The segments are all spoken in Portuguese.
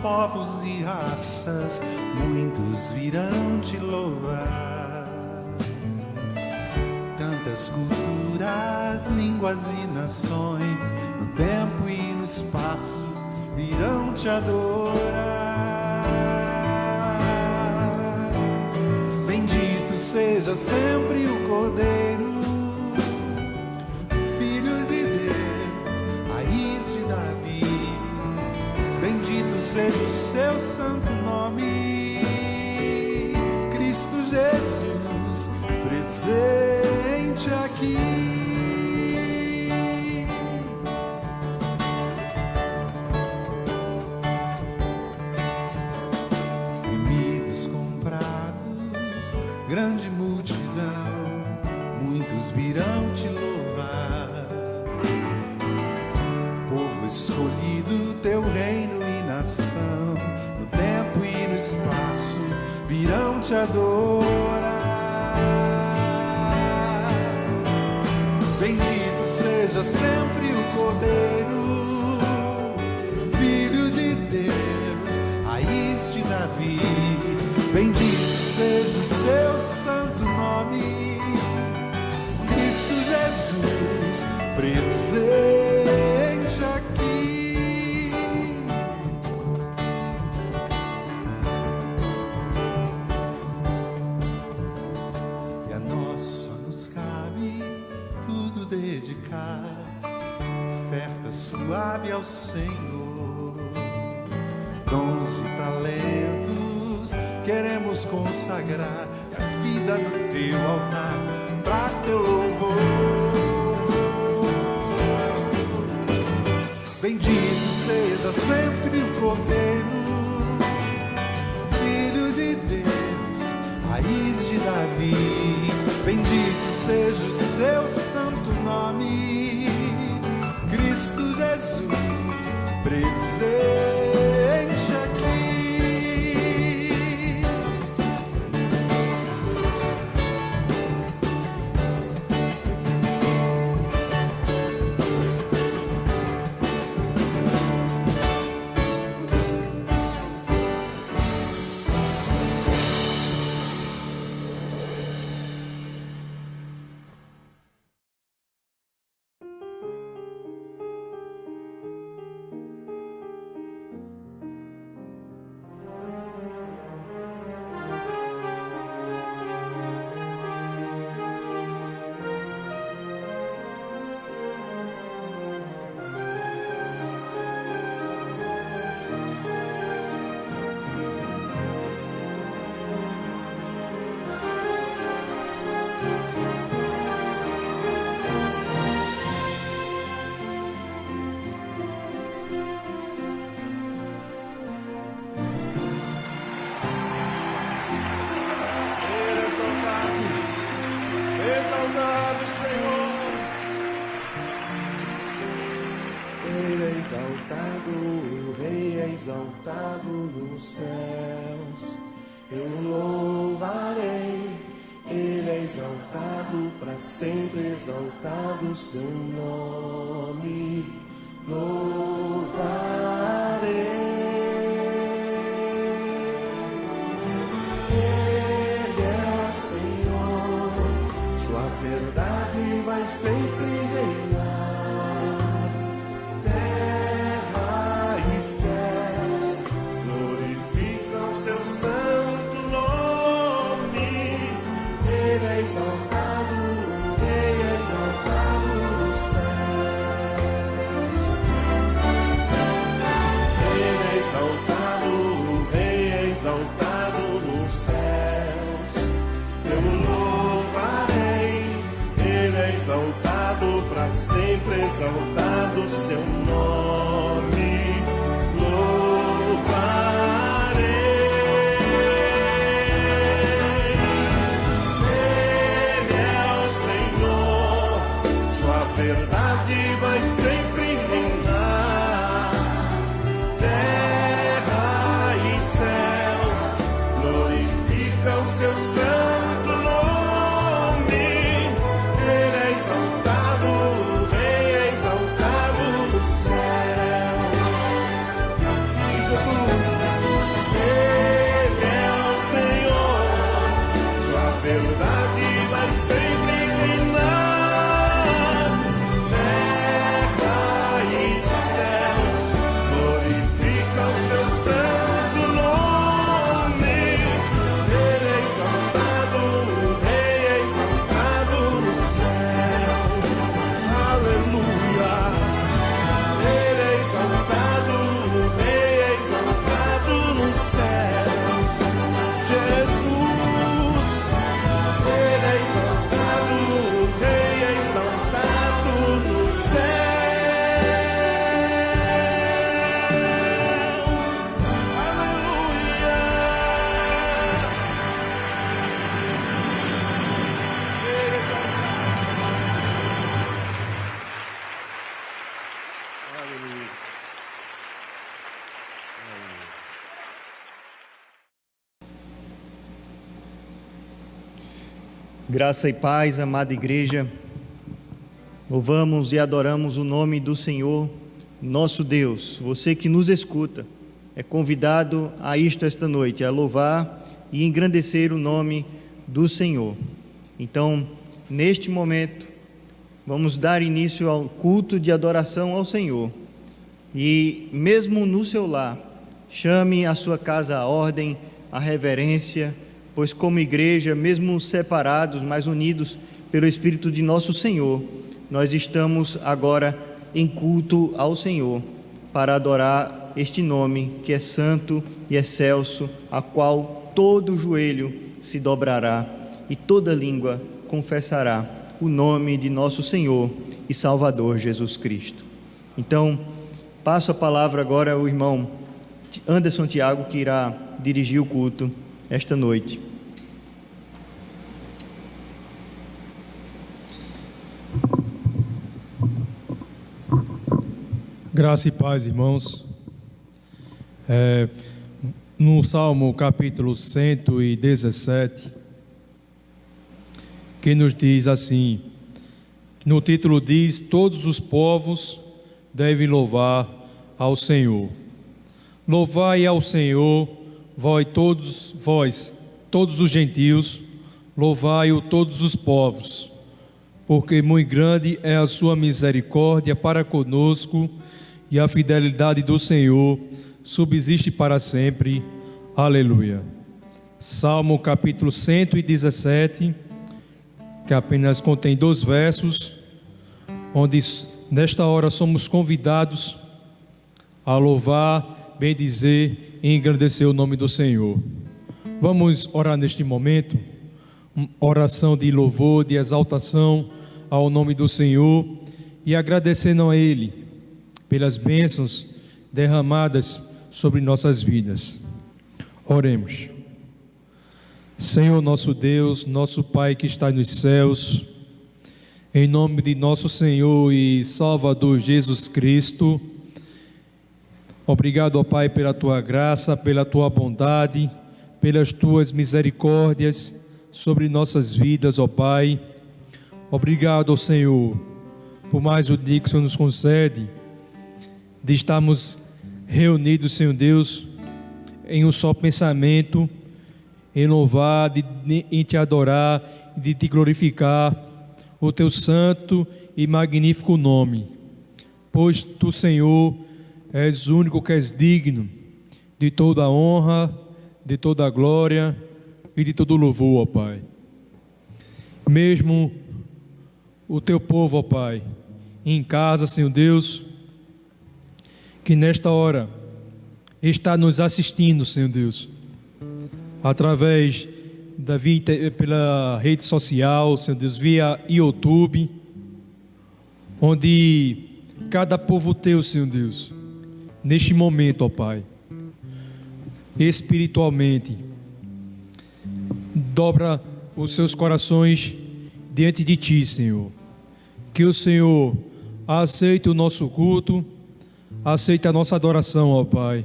povos e raças, muitos virão te louvar. Tantas culturas, línguas e nações, no tempo e no espaço, virão te adorar. Bendito seja sempre o Cordeiro, Filho de Deus, raiz de Davi. Bendito seja o seu santo nome, Cristo Jesus, presente aqui. Remidos comprados, grande multidão, muitos virão te louvar. Povo escolhido, teu reino e nação, no tempo e no espaço, virão te adorar. Bendito seja sempre o Cordeiro, Filho de Deus, raiz de Davi. Bendito seja o seu santo nome, Cristo Jesus, presente aqui. E a nós só nos cabe tudo dedicar, oferta suave ao Senhor. Dons e talentos queremos consagrar, e a vida no teu altar, pra teu louvor. Bendito seja sempre o Cordeiro, Filho de Deus, raiz de Davi. Bendito seja o seu santo nome, Cristo Jesus, presente aqui. Exaltado, Senhor. Ele é exaltado, o Rei é exaltado nos céus. Eu louvarei. Ele é exaltado, para sempre exaltado seu nome. Louvarei. Verdade vai sempre reinar. Terra e céus glorificam seu santo nome. Ele é exaltado, o Rei é exaltado nos céus. Ele é exaltado, o Rei é exaltado nos céus. Eu louvarei. Ele é exaltado para sempre. Graça e paz, amada igreja. Louvamos e adoramos o nome do Senhor, nosso Deus. Você que nos escuta é convidado a isto esta noite, a louvar e engrandecer o nome do Senhor. Então, neste momento, vamos dar início ao culto de adoração ao Senhor. E mesmo no seu lar, chame a sua casa à ordem, à reverência, pois como igreja, mesmo separados, mas unidos pelo Espírito de nosso Senhor, nós estamos agora em culto ao Senhor, para adorar este nome que é santo e excelso, a qual todo joelho se dobrará e toda língua confessará o nome de nosso Senhor e Salvador Jesus Cristo. Então, passo a palavra agora ao irmão Anderson Tiago, que irá dirigir o culto esta noite. Graça e paz, irmãos. No Salmo capítulo 117, que nos diz assim, no título diz: todos os povos devem louvar ao Senhor. Louvai ao Senhor, todos os gentios, louvai-o todos os povos, porque muito grande é a sua misericórdia para conosco, e a fidelidade do Senhor subsiste para sempre. Aleluia. Salmo capítulo 117, que apenas contém 2 versos, onde nesta hora somos convidados a louvar, bendizer e engrandecer o nome do Senhor. Vamos orar neste momento, oração de louvor, de exaltação ao nome do Senhor, e agradecendo a Ele pelas bênçãos derramadas sobre nossas vidas. Oremos. Senhor nosso Deus, nosso Pai que está nos céus, em nome de nosso Senhor e Salvador Jesus Cristo, obrigado, ó Pai, pela Tua graça, pela Tua bondade, pelas Tuas misericórdias sobre nossas vidas, ó Pai. Obrigado, ó Senhor, por mais o dia que o Senhor nos concede, de estarmos reunidos, Senhor Deus, em um só pensamento, em louvar, em Te adorar, de Te glorificar, o Teu santo e magnífico nome, pois Tu, Senhor, és o único que és digno de toda a honra, de toda a glória e de todo o louvor, ó Pai. Mesmo o Teu povo, ó Pai, em casa, Senhor Deus, que nesta hora está nos assistindo, Senhor Deus, através pela rede social, Senhor Deus, via YouTube, onde cada povo Teu, Senhor Deus, neste momento, ó Pai, espiritualmente, dobra os seus corações diante de Ti, Senhor. Que o Senhor aceite o nosso culto, aceite a nossa adoração, ó Pai,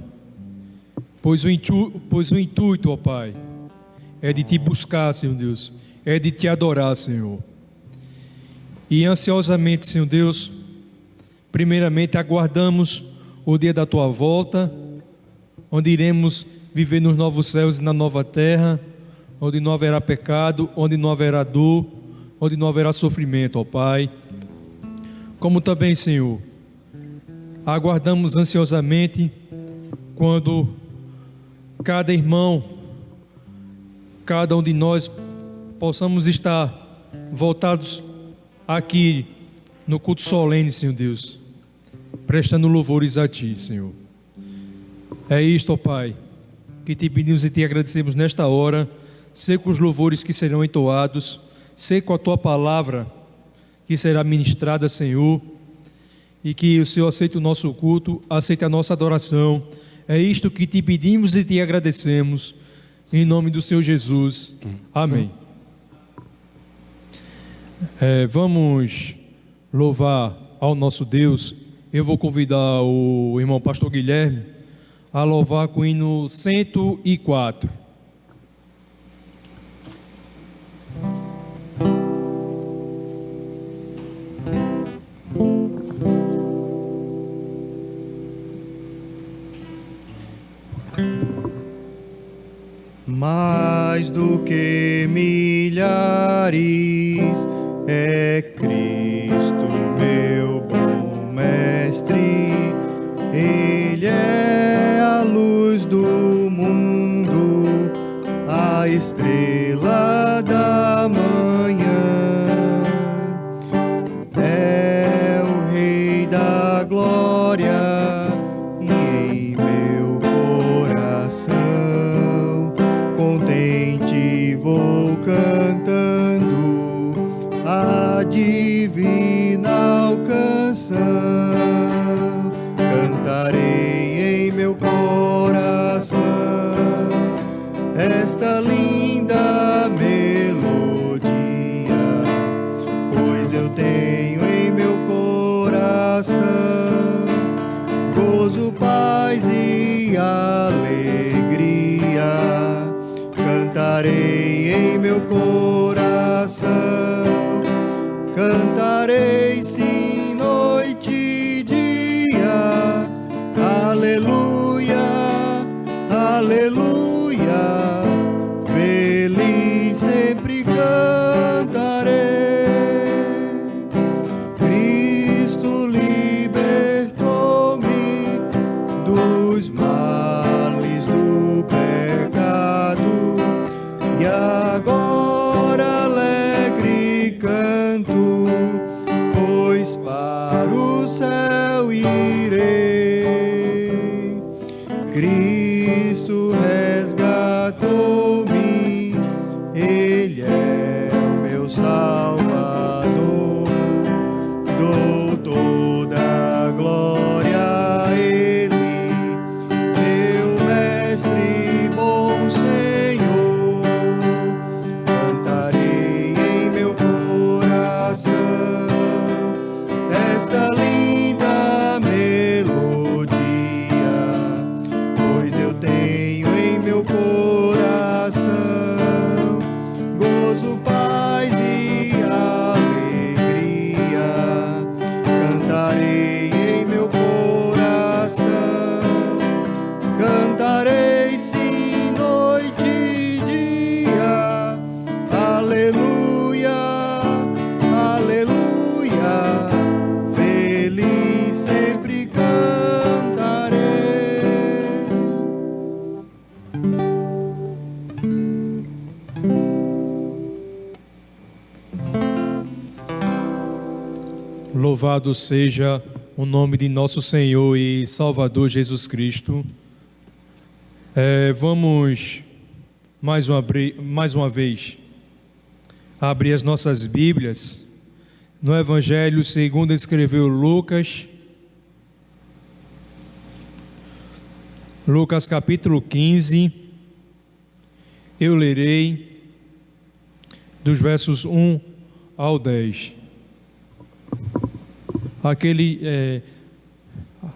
pois o intuito, ó Pai, é de Te buscar, Senhor Deus, é de Te adorar, Senhor. E ansiosamente, Senhor Deus, primeiramente aguardamos o dia da Tua volta, onde iremos viver nos novos céus e na nova terra, onde não haverá pecado, onde não haverá dor, onde não haverá sofrimento, ó Pai. Como também, Senhor, aguardamos ansiosamente quando cada irmão, cada um de nós possamos estar voltados aqui no culto solene, Senhor Deus, prestando louvores a Ti, Senhor. É isto, ó Pai, que Te pedimos e Te agradecemos nesta hora, ser com os louvores que serão entoados, ser com a Tua palavra que será ministrada, Senhor, e que o Senhor aceite o nosso culto, aceite a nossa adoração. É isto que Te pedimos e Te agradecemos, em nome do Senhor Jesus. Amém. Vamos louvar ao nosso Deus. Eu vou convidar o irmão pastor Guilherme a louvar com o hino 104. Mais do que milhares é Cristo, meu bom mestre. Ele é a luz do mundo, a estrela da manhã. É o Rei da glória e em meu coração contente vou cantando a divina canção. Cantarei em meu coração esta linda melodia, pois eu tenho em meu coração gozo, paz e alegria. Cantarei em meu coração, cantarei sim noite e dia. Aleluia, aleluia, feliz sempre cantarei. Cristo libertou-me dos males do pecado e agora alegre canto, pois para o céu irei. Cristo resgatou-me, Ele é o meu Salvador. Dou toda a glória a Ele, meu Mestre, bom Senhor. Cantarei em meu coração esta linda melodia, pois eu tenho em meu coração gozo, paz e alegria. Cantarei em meu coração, cantarei sim noite e dia. Aleluia, aleluia, feliz sempre cantarei. Louvado seja o nome de nosso Senhor e Salvador Jesus Cristo. Vamos mais uma vez abrir as nossas Bíblias no Evangelho segundo escreveu Lucas. Lucas capítulo 15. Eu lerei dos versos 1 ao 10.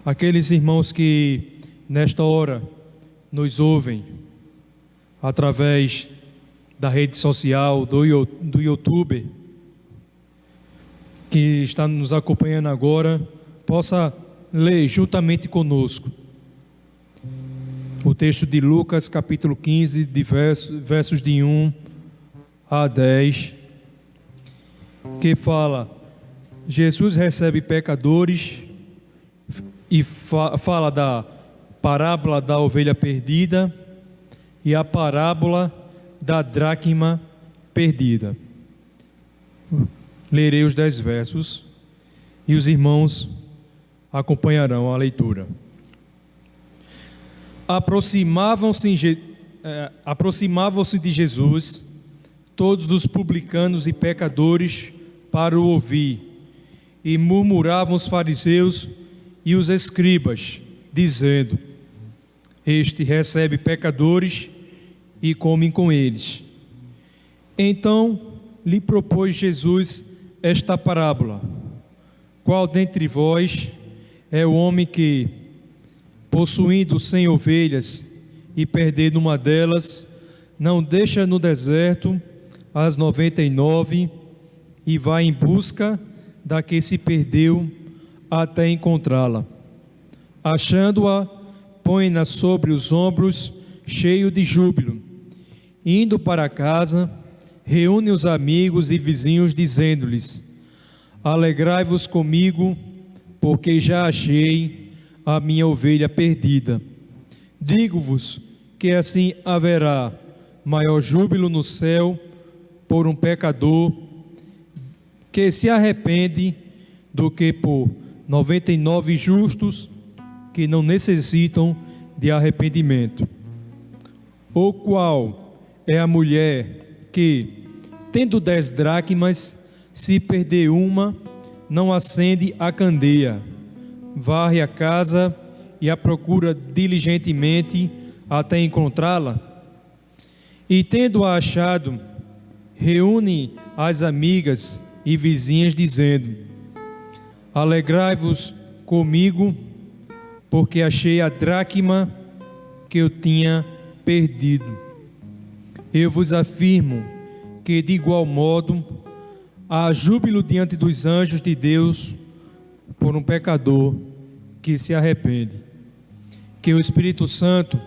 Aqueles irmãos que nesta hora nos ouvem através da rede social, do YouTube, que está nos acompanhando agora, possa ler juntamente conosco o texto de Lucas capítulo 15, de versos de 1 a 10, que fala: Jesus recebe pecadores e fala da parábola da ovelha perdida e a parábola da dracma perdida. Lerei os 10 versos e os irmãos acompanharão a leitura. Aproximavam-se de Jesus todos os publicanos e pecadores para o ouvir, e murmuravam os fariseus e os escribas, dizendo: Este recebe pecadores e come com eles. Então lhe propôs Jesus esta parábola: Qual dentre vós é o homem que, possuindo 100 ovelhas e perdendo uma delas, não deixa no deserto as 99 e vai em busca da que se perdeu até encontrá-la? Achando-a, põe-na sobre os ombros, cheio de júbilo, indo para casa, reúne os amigos e vizinhos, dizendo-lhes: alegrai-vos comigo, porque já achei a minha ovelha perdida. Digo-vos que assim haverá maior júbilo no céu por um pecador que se arrepende do que por 99 justos que não necessitam de arrependimento. Ou qual é a mulher que, tendo 10 dracmas, se perder uma, não acende a candeia, varre a casa e a procura diligentemente até encontrá-la? E tendo-a achado, reúne as amigas e vizinhas, dizendo: alegrai-vos comigo, porque achei a dracma que eu tinha perdido. Eu vos afirmo que, de igual modo, há júbilo diante dos anjos de Deus por um pecador que se arrepende. Que o Espírito Santo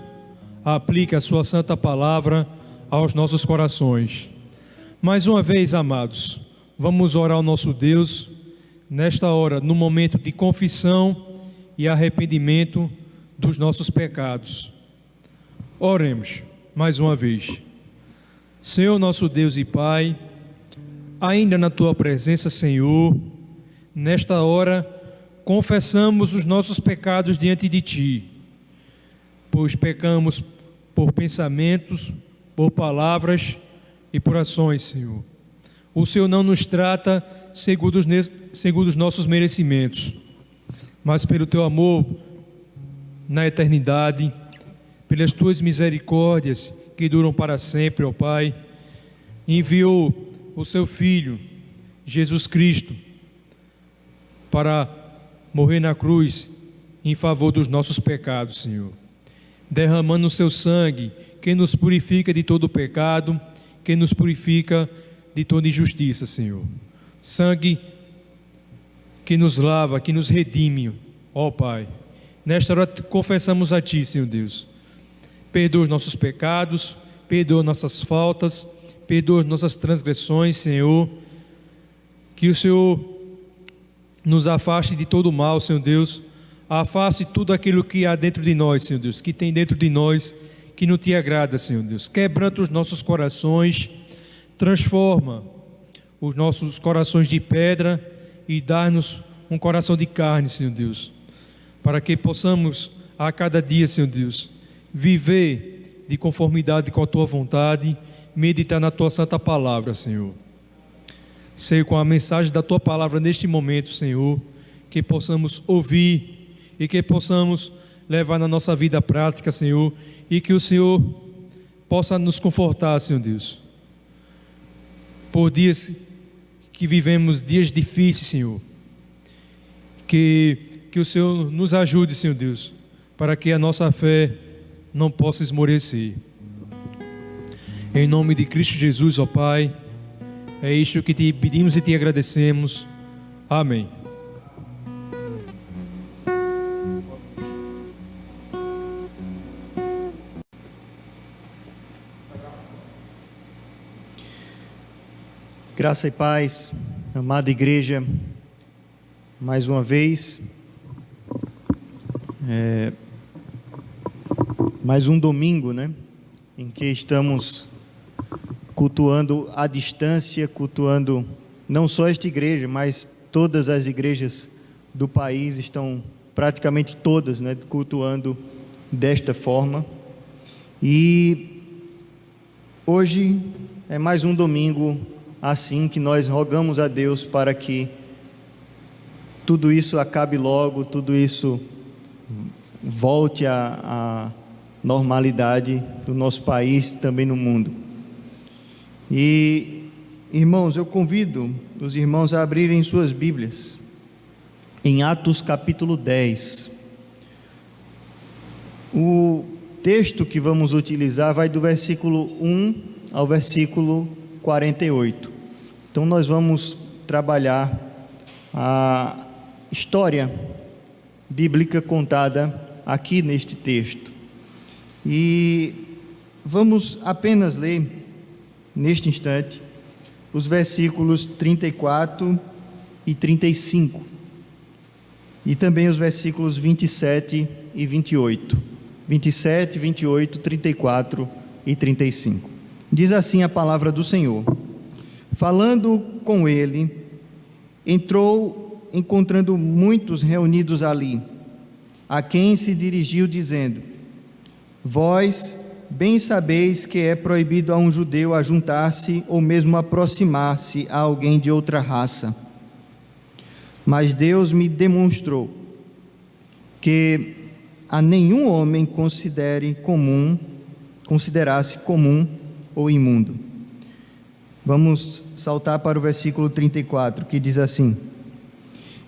aplique a sua santa palavra aos nossos corações. Mais uma vez, amados, vamos orar ao nosso Deus nesta hora, no momento de confissão e arrependimento dos nossos pecados. Oremos mais uma vez. Senhor, nosso Deus e Pai, ainda na Tua presença, Senhor, nesta hora confessamos os nossos pecados diante de Ti, pois pecamos por pensamentos, por palavras e por ações, Senhor. O Senhor não nos trata segundo os nossos merecimentos, mas pelo Teu amor na eternidade, pelas Tuas misericórdias que duram para sempre, ó Pai, enviou o Seu Filho, Jesus Cristo, para morrer na cruz em favor dos nossos pecados, Senhor, derramando o Seu sangue, que nos purifica de todo pecado, que nos purifica de toda injustiça, Senhor. Sangue que nos lava, que nos redime, ó Pai. Nesta hora confessamos a Ti, Senhor Deus. Perdoa os nossos pecados, perdoa nossas faltas, perdoa nossas transgressões, Senhor. Que o Senhor nos afaste de todo o mal, Senhor Deus. Afaste tudo aquilo que há dentro de nós, Senhor Deus, que tem dentro de nós, que não Te agrada, Senhor Deus. Quebranta os nossos corações, transforma os nossos corações de pedra e dá-nos um coração de carne, Senhor Deus, para que possamos a cada dia, Senhor Deus, viver de conformidade com a Tua vontade, meditar na Tua santa palavra, Senhor. Sei com a mensagem da Tua palavra neste momento, Senhor, que possamos ouvir e que possamos levar na nossa vida prática, Senhor, e que o Senhor possa nos confortar, Senhor Deus, por dias que vivemos, dias difíceis, Senhor. Que o Senhor nos ajude, Senhor Deus, para que a nossa fé não possa esmorecer. Em nome de Cristo Jesus, ó Pai, é isto que Te pedimos e Te agradecemos. Amém. Graça e paz, amada igreja, mais uma vez, mais um domingo, né, em que estamos cultuando à distância, cultuando não só esta igreja, mas todas as igrejas do país estão praticamente todas, né, cultuando desta forma. E hoje é mais um domingo assim que nós rogamos a Deus para que tudo isso acabe logo, tudo isso volte à normalidade do nosso país, também no mundo. E, irmãos, eu convido os irmãos a abrirem suas Bíblias em Atos capítulo 10. O texto que vamos utilizar vai do versículo 1 ao versículo 48. Então nós vamos trabalhar a história bíblica contada aqui neste texto. E vamos apenas ler, neste instante, os versículos 34 e 35, e também os versículos 27 e 28. 27, 28, 34 e 35. Diz assim a palavra do Senhor: falando com ele, entrou, encontrando muitos reunidos ali, a quem se dirigiu dizendo: vós bem sabeis que é proibido a um judeu ajuntar-se ou mesmo aproximar-se a alguém de outra raça. Mas Deus me demonstrou que a nenhum homem considerasse comum ou imundo. Vamos saltar para o versículo 34, que diz assim: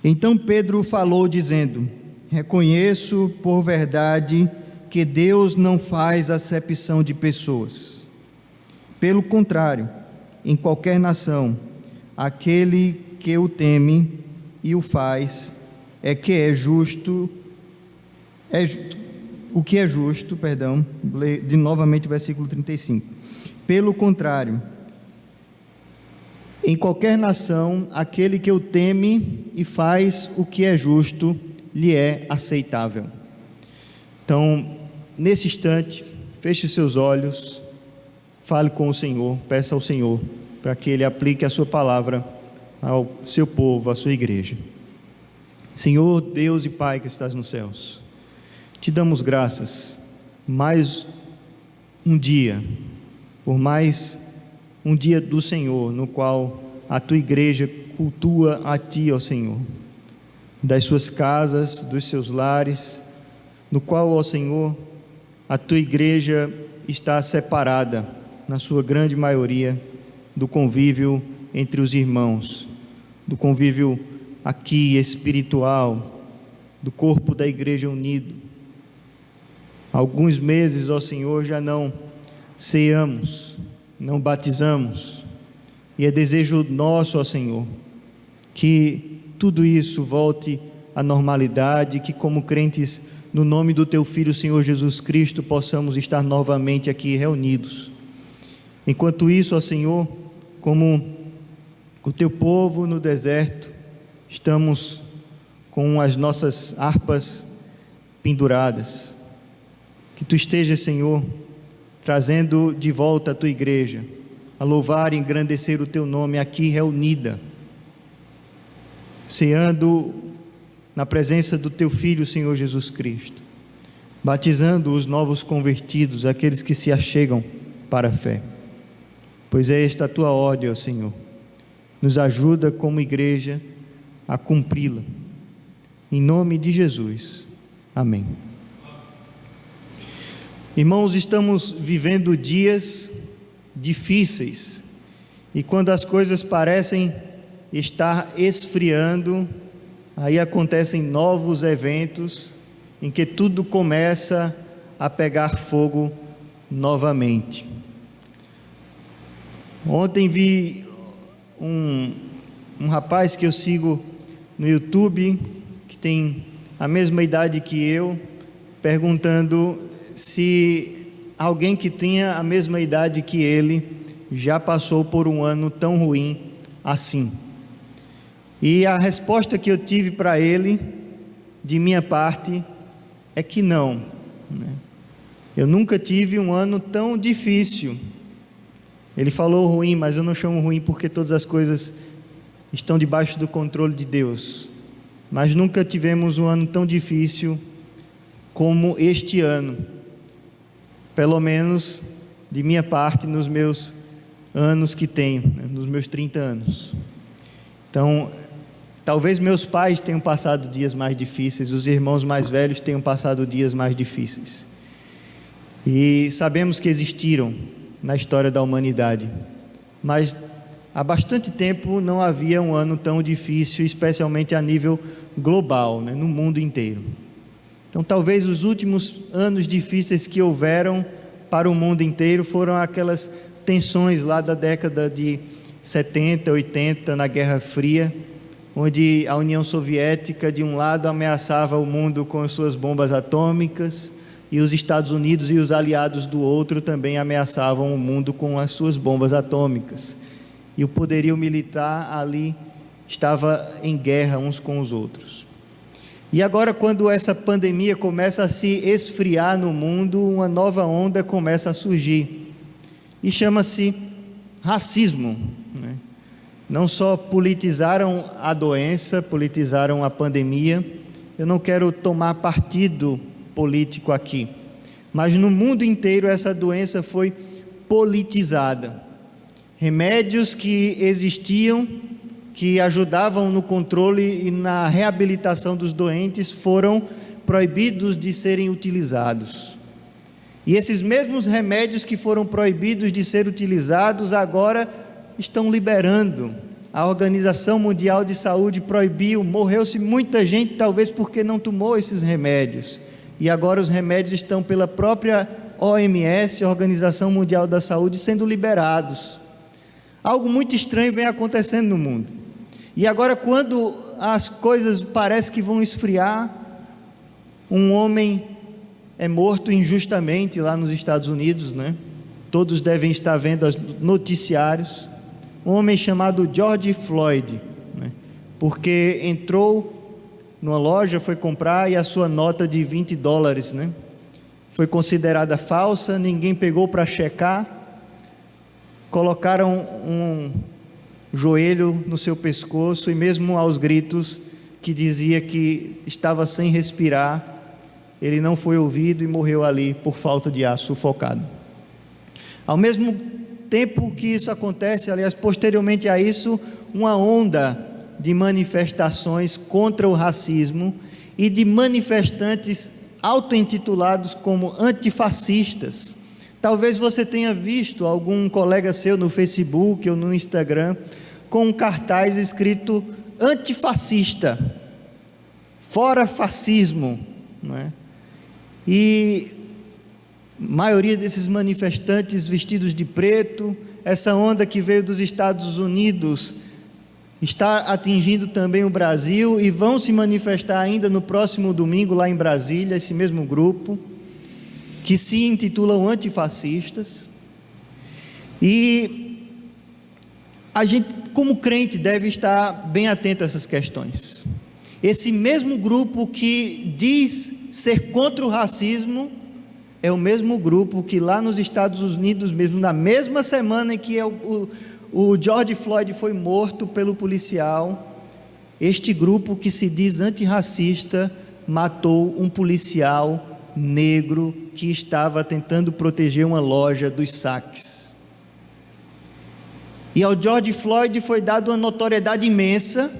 então Pedro falou dizendo: reconheço por verdade que Deus não faz acepção de pessoas. Pelo contrário, em qualquer nação, aquele que o teme e o faz o que é justo, novamente o versículo 35. Pelo contrário, em qualquer nação, aquele que o teme e faz o que é justo, lhe é aceitável. Então, nesse instante, feche seus olhos, fale com o Senhor, peça ao Senhor para que Ele aplique a sua palavra ao seu povo, à sua igreja. Senhor, Deus e Pai que estás nos céus, te damos graças mais um dia, por mais um dia do Senhor, no qual a tua igreja cultua a ti, ó Senhor, das suas casas, dos seus lares, no qual, ó Senhor, a tua igreja está separada, na sua grande maioria, do convívio entre os irmãos, do convívio aqui espiritual, do corpo da igreja unido. Há alguns meses, ó Senhor, já não ceamos, não batizamos, e é desejo nosso, ó Senhor, que tudo isso volte à normalidade, que como crentes no nome do teu Filho, Senhor Jesus Cristo, possamos estar novamente aqui reunidos. Enquanto isso, ó Senhor, como o teu povo no deserto, estamos com as nossas harpas penduradas. Que tu estejas, Senhor, trazendo de volta a tua igreja, a louvar e engrandecer o teu nome aqui reunida, ceando na presença do teu Filho, Senhor Jesus Cristo, batizando os novos convertidos, aqueles que se achegam para a fé. Pois é esta a tua ordem, ó Senhor, nos ajuda como igreja a cumpri-la, em nome de Jesus, amém. Irmãos, estamos vivendo dias difíceis, e quando as coisas parecem estar esfriando, aí acontecem novos eventos, em que tudo começa a pegar fogo novamente. Ontem vi um rapaz que eu sigo no YouTube, que tem a mesma idade que eu, perguntando se alguém que tinha a mesma idade que ele já passou por um ano tão ruim assim. E a resposta que eu tive para ele, de minha parte, é que não, né? Eu nunca tive um ano tão difícil. Ele falou ruim, mas eu não chamo ruim porque todas as coisas estão debaixo do controle de Deus. Mas nunca tivemos um ano tão difícil como este ano, pelo menos de minha parte, nos meus anos que tenho, né? Nos meus 30 anos. Então, talvez meus pais tenham passado dias mais difíceis, os irmãos mais velhos tenham passado dias mais difíceis. E sabemos que existiram na história da humanidade, mas há bastante tempo não havia um ano tão difícil, especialmente a nível global, né, no mundo inteiro. Então talvez os últimos anos difíceis que houveram para o mundo inteiro foram aquelas tensões lá da década de 70, 80, na Guerra Fria, onde a União Soviética de um lado ameaçava o mundo com as suas bombas atômicas, e os Estados Unidos e os aliados do outro também ameaçavam o mundo com as suas bombas atômicas. E o poderio militar ali estava em guerra uns com os outros. E agora, quando essa pandemia começa a se esfriar no mundo, uma nova onda começa a surgir, e chama-se racismo, né? Não só politizaram a doença, politizaram a pandemia. Eu não quero tomar partido político aqui, mas no mundo inteiro essa doença foi politizada. Remédios que existiam, que ajudavam no controle e na reabilitação dos doentes, foram proibidos de serem utilizados. E esses mesmos remédios que foram proibidos de ser utilizados, agora estão liberando. A Organização Mundial de Saúde proibiu, morreu-se muita gente, talvez porque não tomou esses remédios. E agora os remédios estão pela própria OMS, Organização Mundial da Saúde, sendo liberados. Algo muito estranho vem acontecendo no mundo. E agora, quando as coisas parecem que vão esfriar, um homem é morto injustamente lá nos Estados Unidos, né? Todos devem estar vendo os noticiários. Um homem chamado George Floyd, né? Porque entrou numa loja, foi comprar e a sua nota de $20, né? Foi considerada falsa, ninguém pegou para checar. Colocaram um joelho no seu pescoço e mesmo aos gritos que dizia que estava sem respirar, ele não foi ouvido e morreu ali por falta de ar, sufocado. Ao mesmo tempo que isso acontece, aliás, posteriormente a isso, uma onda de manifestações contra o racismo e de manifestantes auto-intitulados como antifascistas. Talvez você tenha visto algum colega seu no Facebook ou no Instagram com um cartaz escrito antifascista, fora fascismo, não é? E a maioria desses manifestantes vestidos de preto. Essa onda que veio dos Estados Unidos está atingindo também o Brasil e vão se manifestar ainda no próximo domingo lá em Brasília, esse mesmo grupo que se intitulam antifascistas. E a gente, como crente, deve estar bem atento a essas questões. Esse mesmo grupo que diz ser contra o racismo é o mesmo grupo que lá nos Estados Unidos, mesmo na mesma semana em que o George Floyd foi morto pelo policial, este grupo que se diz antirracista matou um policial negro que estava tentando proteger uma loja dos saques. E ao George Floyd foi dada uma notoriedade imensa,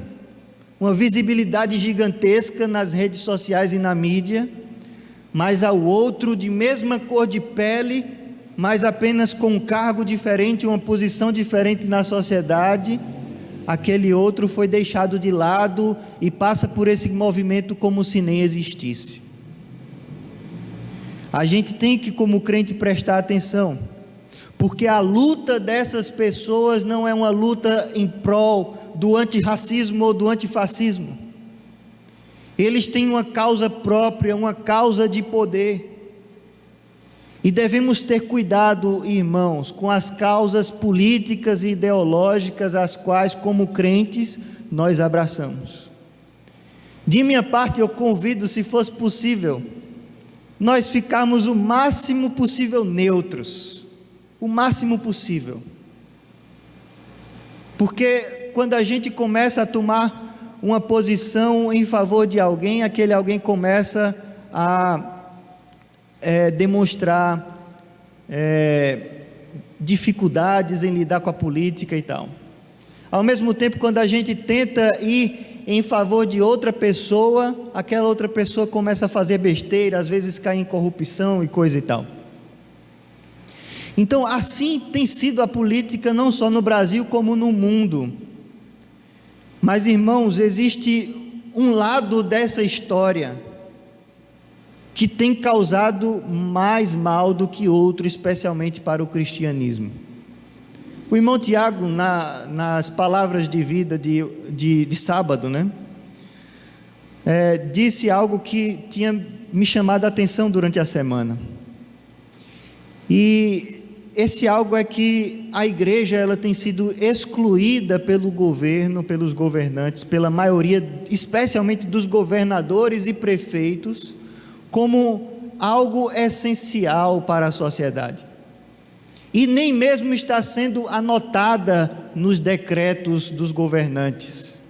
uma visibilidade gigantesca nas redes sociais e na mídia, mas ao outro, de mesma cor de pele, mas apenas com um cargo diferente, uma posição diferente na sociedade, aquele outro foi deixado de lado e passa por esse movimento como se nem existisse. A gente tem que, como crente, prestar atenção, porque a luta dessas pessoas não é uma luta em prol do antirracismo ou do antifascismo. Eles têm uma causa própria, uma causa de poder. E devemos ter cuidado, irmãos, com as causas políticas e ideológicas as quais, como crentes, nós abraçamos. De minha parte, eu convido, se fosse possível, nós ficarmos o máximo possível neutros, o máximo possível. Porque quando a gente começa a tomar uma posição em favor de alguém, aquele alguém começa a demonstrar dificuldades em lidar com a política e tal. Ao mesmo tempo, quando a gente tenta ir em favor de outra pessoa, aquela outra pessoa começa a fazer besteira, às vezes cai em corrupção e coisa e tal. Então, assim tem sido a política não só no Brasil como no mundo. Mas, irmãos, existe um lado dessa história que tem causado mais mal do que outro, especialmente para o cristianismo. O irmão Tiago, nas palavras de vida de sábado, né, disse algo que tinha me chamado a atenção durante a semana. E esse algo é que a igreja ela tem sido excluída pelo governo, pelos governantes, pela maioria, especialmente dos governadores e prefeitos, como algo essencial para a sociedade. E nem mesmo está sendo anotada nos decretos dos governantes.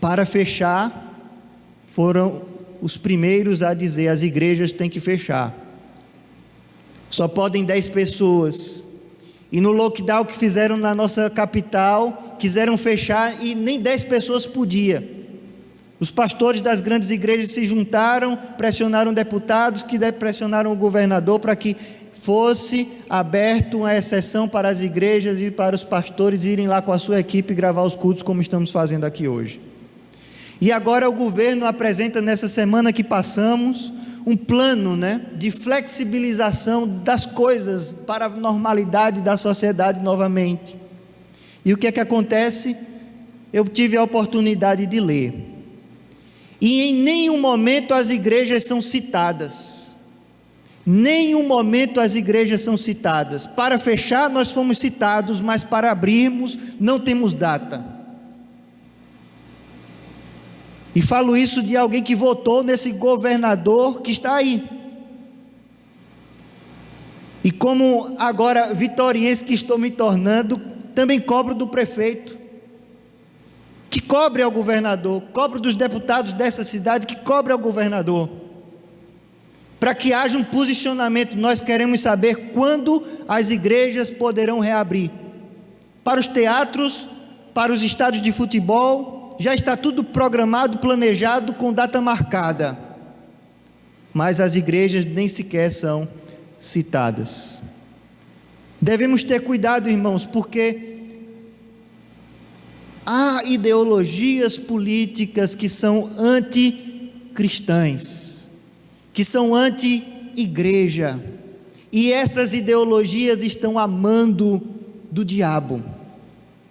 Para fechar, foram os primeiros a dizer: as igrejas têm que fechar. Só podem 10 pessoas. E no lockdown que fizeram na nossa capital, quiseram fechar e nem 10 pessoas podia. Os pastores das grandes igrejas se juntaram, pressionaram deputados, que pressionaram o governador para que fosse aberto uma exceção para as igrejas e para os pastores irem lá com a sua equipe gravar os cultos, como estamos fazendo aqui hoje. E agora o governo apresenta nessa semana que passamos um plano, de flexibilização das coisas para a normalidade da sociedade novamente. E o que é que acontece? Eu tive a oportunidade de ler. E em nenhum momento as igrejas são citadas. Nenhum momento as igrejas são citadas. Para fechar nós fomos citados, mas para abrirmos não temos data. E falo isso de alguém que votou nesse governador que está aí. E como agora vitoriense que estou me tornando, também cobro do prefeito, que cobre ao governador, cobro dos deputados dessa cidade, que cobre ao governador, para que haja um posicionamento. Nós queremos saber quando as igrejas poderão reabrir. Para os teatros, para os estádios de futebol, já está tudo programado, planejado, com data marcada. Mas as igrejas nem sequer são citadas. Devemos ter cuidado, irmãos, porque há ideologias políticas que são anticristãs, que são anti-igreja, e essas ideologias estão amando do diabo.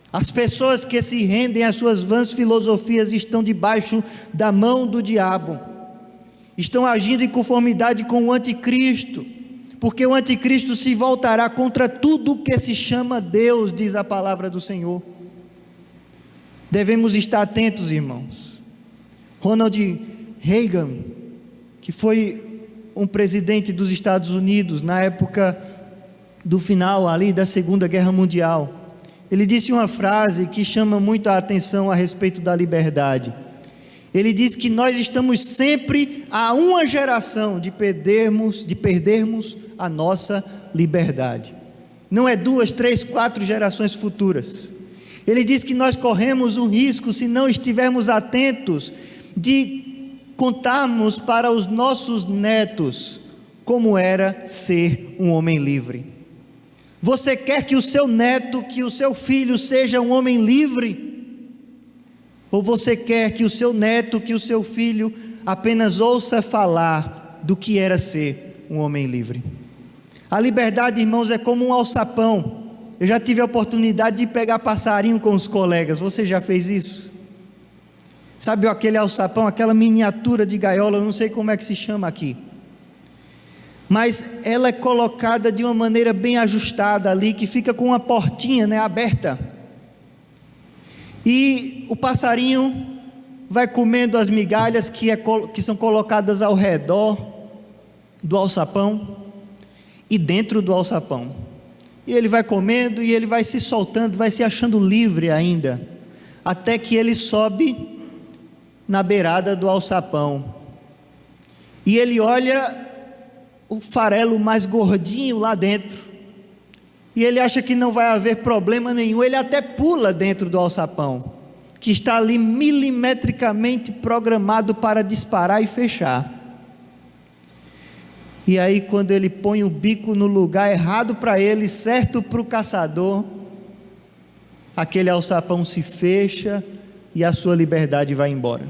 As pessoas que se rendem às suas vãs filosofias estão debaixo da mão do diabo, estão agindo em conformidade com o anticristo, porque o anticristo se voltará contra tudo que se chama Deus, diz a palavra do Senhor. Devemos estar atentos, irmãos. Ronald Reagan, que foi um presidente dos Estados Unidos na época do final ali da Segunda Guerra Mundial, ele disse uma frase que chama muito a atenção a respeito da liberdade. Ele diz que nós estamos sempre a uma geração de perdermos a nossa liberdade. Não é 2, 3, 4 gerações futuras. Ele diz que nós corremos um risco, se não estivermos atentos, de contarmos para os nossos netos como era ser um homem livre. Você quer que o seu neto, que o seu filho seja um homem livre? Ou você quer que o seu neto, que o seu filho apenas ouça falar do que era ser um homem livre? A liberdade, irmãos, é como um alçapão. Eu já tive a oportunidade de pegar passarinho com os colegas. Você já fez isso? Sabe aquele alçapão, aquela miniatura de gaiola, eu não sei como é que se chama aqui, mas ela é colocada de uma maneira bem ajustada ali, que fica com uma portinha, aberta, e o passarinho vai comendo as migalhas que são colocadas ao redor do alçapão e dentro do alçapão, e ele vai comendo e ele vai se soltando, vai se achando livre ainda, até que ele sobe na beirada do alçapão, e ele olha o farelo mais gordinho lá dentro, e ele acha que não vai haver problema nenhum, ele até pula dentro do alçapão, que está ali milimetricamente programado para disparar e fechar. E aí quando ele põe o bico no lugar errado para ele, certo para o caçador, aquele alçapão se fecha e a sua liberdade vai embora.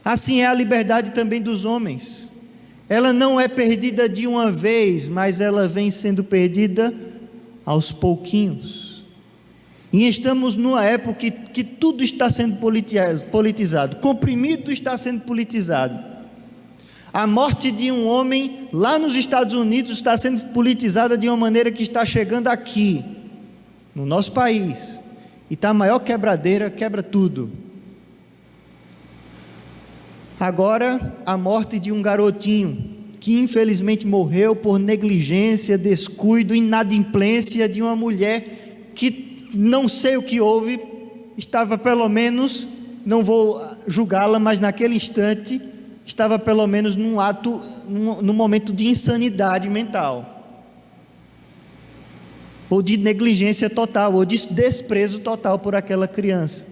Assim é a liberdade também dos homens. Ela não é perdida de uma vez, mas ela vem sendo perdida aos pouquinhos. E estamos numa época que tudo está sendo politizado, comprimido está sendo politizado. A morte de um homem lá nos Estados Unidos está sendo politizada de uma maneira que está chegando aqui, no nosso país, e está a maior quebradeira, quebra tudo. Agora, a morte de um garotinho, que infelizmente morreu por negligência, descuido, inadimplência de uma mulher que não sei o que houve, estava pelo menos, não vou julgá-la, mas naquele instante, estava pelo menos num momento de insanidade mental, ou de negligência total, ou de desprezo total por aquela criança.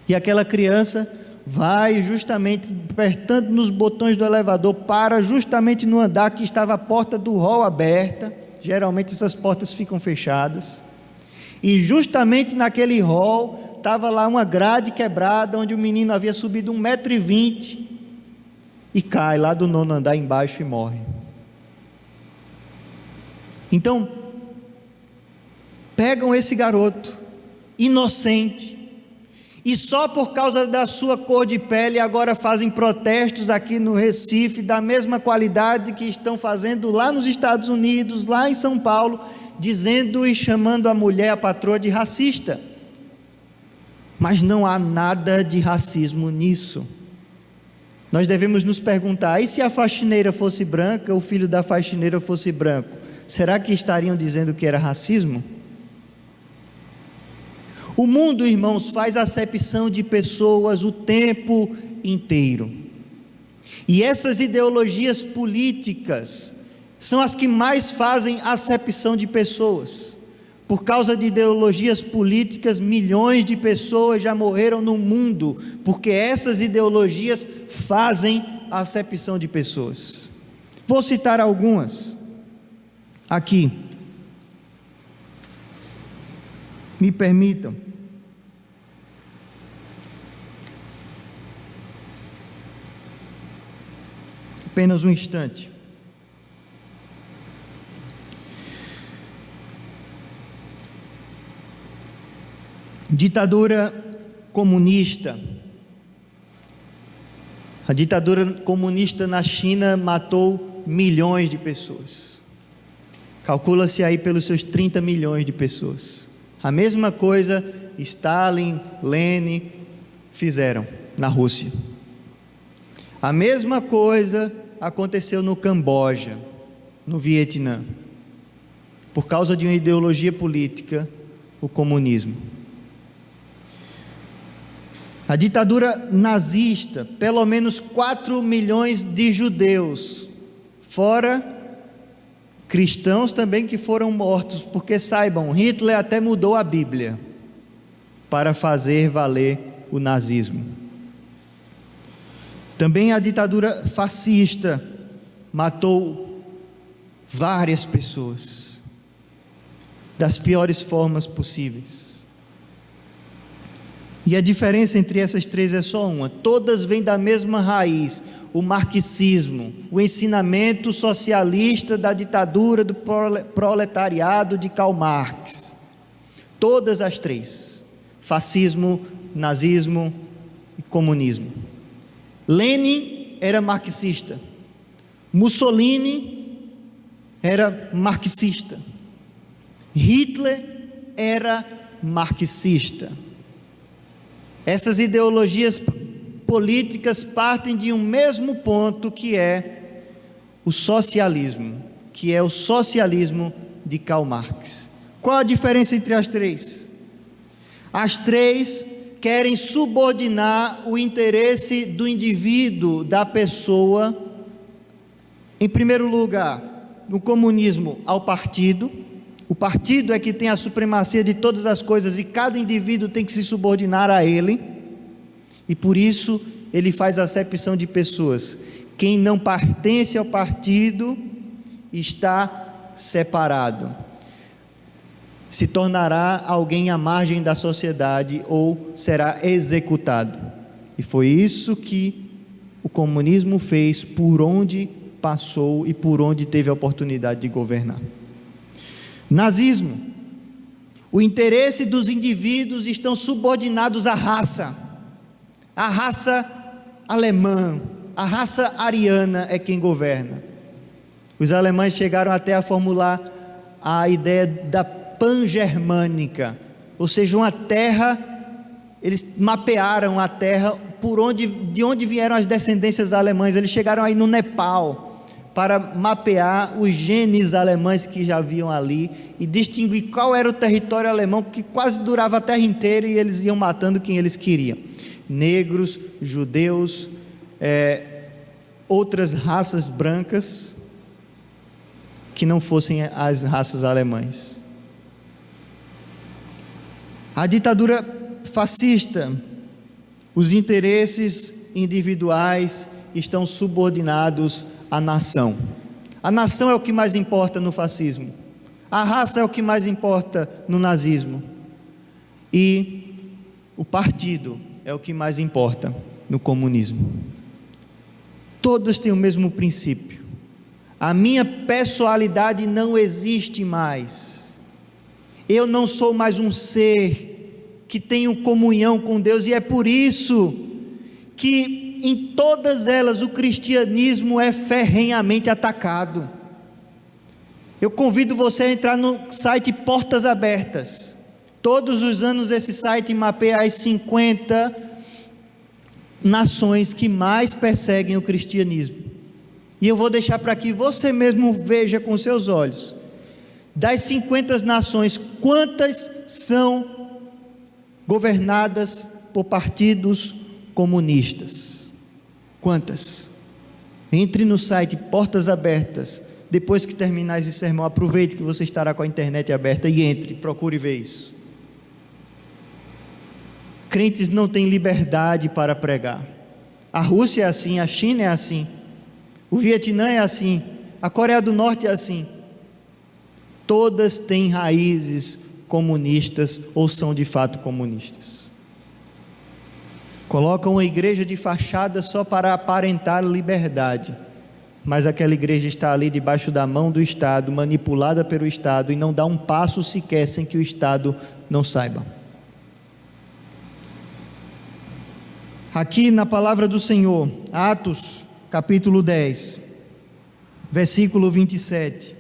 E aquela criança vai justamente apertando nos botões do elevador, para justamente no andar que estava a porta do hall aberta. Geralmente essas portas ficam fechadas, e justamente naquele hall estava lá uma grade quebrada, onde o menino havia subido 1,20 m, e cai lá do 9º andar embaixo e morre. Então, pegam esse garoto, inocente, e só por causa da sua cor de pele agora fazem protestos aqui no Recife, da mesma qualidade que estão fazendo lá nos Estados Unidos, lá em São Paulo, dizendo e chamando a mulher, a patroa, de racista. Mas não há nada de racismo nisso. Nós devemos nos perguntar: e se a faxineira fosse branca, o filho da faxineira fosse branco, será que estariam dizendo que era racismo? O mundo, irmãos, faz acepção de pessoas o tempo inteiro, e essas ideologias políticas são as que mais fazem acepção de pessoas. Por causa de ideologias políticas, milhões de pessoas já morreram no mundo, porque essas ideologias fazem acepção de pessoas. Vou citar algumas aqui. Me permitam. Apenas um instante. Ditadura comunista. A ditadura comunista na China matou milhões de pessoas. Calcula-se aí pelos seus 30 milhões de pessoas. A mesma coisa Stalin, Lenin fizeram na Rússia. A mesma coisa aconteceu no Camboja, no Vietnã, por causa de uma ideologia política, o comunismo. A ditadura nazista, pelo menos 4 milhões de judeus, fora cristãos também que foram mortos, porque saibam, Hitler até mudou a Bíblia para fazer valer o nazismo. Também a ditadura fascista matou várias pessoas, das piores formas possíveis. E a diferença entre essas três é só uma: todas vêm da mesma raiz, o marxismo, o ensinamento socialista da ditadura do proletariado de Karl Marx. Todas as três: fascismo, nazismo e comunismo. Lenin era marxista, Mussolini era marxista, Hitler era marxista. Essas ideologias políticas partem de um mesmo ponto, que é o socialismo, que é o socialismo de Karl Marx. Qual a diferença entre as três? As três querem subordinar o interesse do indivíduo, da pessoa, em primeiro lugar, no comunismo, ao partido. O partido é que tem a supremacia de todas as coisas e cada indivíduo tem que se subordinar a ele, e por isso ele faz acepção de pessoas. Quem não pertence ao partido está separado, se tornará alguém à margem da sociedade ou será executado. E foi isso que o comunismo fez por onde passou e por onde teve a oportunidade de governar. Nazismo: o interesse dos indivíduos estão subordinados à raça alemã, A raça ariana é quem governa. Os alemães chegaram até a formular a ideia da pan-germânica, ou seja, uma terra, eles mapearam a terra de onde vieram as descendências alemãs. Eles chegaram aí no Nepal para mapear os genes alemães que já haviam ali e distinguir qual era o território alemão, que quase durava a terra inteira, e eles iam matando quem eles queriam: negros, judeus, outras raças brancas que não fossem as raças alemãs. A ditadura fascista, os interesses individuais estão subordinados à nação. A nação é o que mais importa no fascismo. A raça é o que mais importa no nazismo. E o partido é o que mais importa no comunismo. Todos têm o mesmo princípio. A minha pessoalidade não existe mais. Eu não sou mais um ser que tenho comunhão com Deus, e é por isso que em todas elas o cristianismo é ferrenhamente atacado. Eu convido você a entrar no site Portas Abertas. Todos os anos esse site mapeia as 50 nações que mais perseguem o cristianismo. E eu vou deixar para que você mesmo veja com seus olhos. Das 50 nações, quantas são governadas por partidos comunistas? Quantas? Entre no site Portas Abertas. Depois que terminar esse sermão, aproveite que você estará com a internet aberta e entre, procure ver isso. Crentes não têm liberdade para pregar. A Rússia é assim, a China é assim, o Vietnã é assim, a Coreia do Norte é assim. Todas têm raízes comunistas ou são de fato comunistas. Colocam uma igreja de fachada só para aparentar liberdade, mas aquela igreja está ali debaixo da mão do Estado, manipulada pelo Estado, e não dá um passo sequer sem que o Estado não saiba. Aqui na palavra do Senhor, Atos capítulo 10, versículo 27,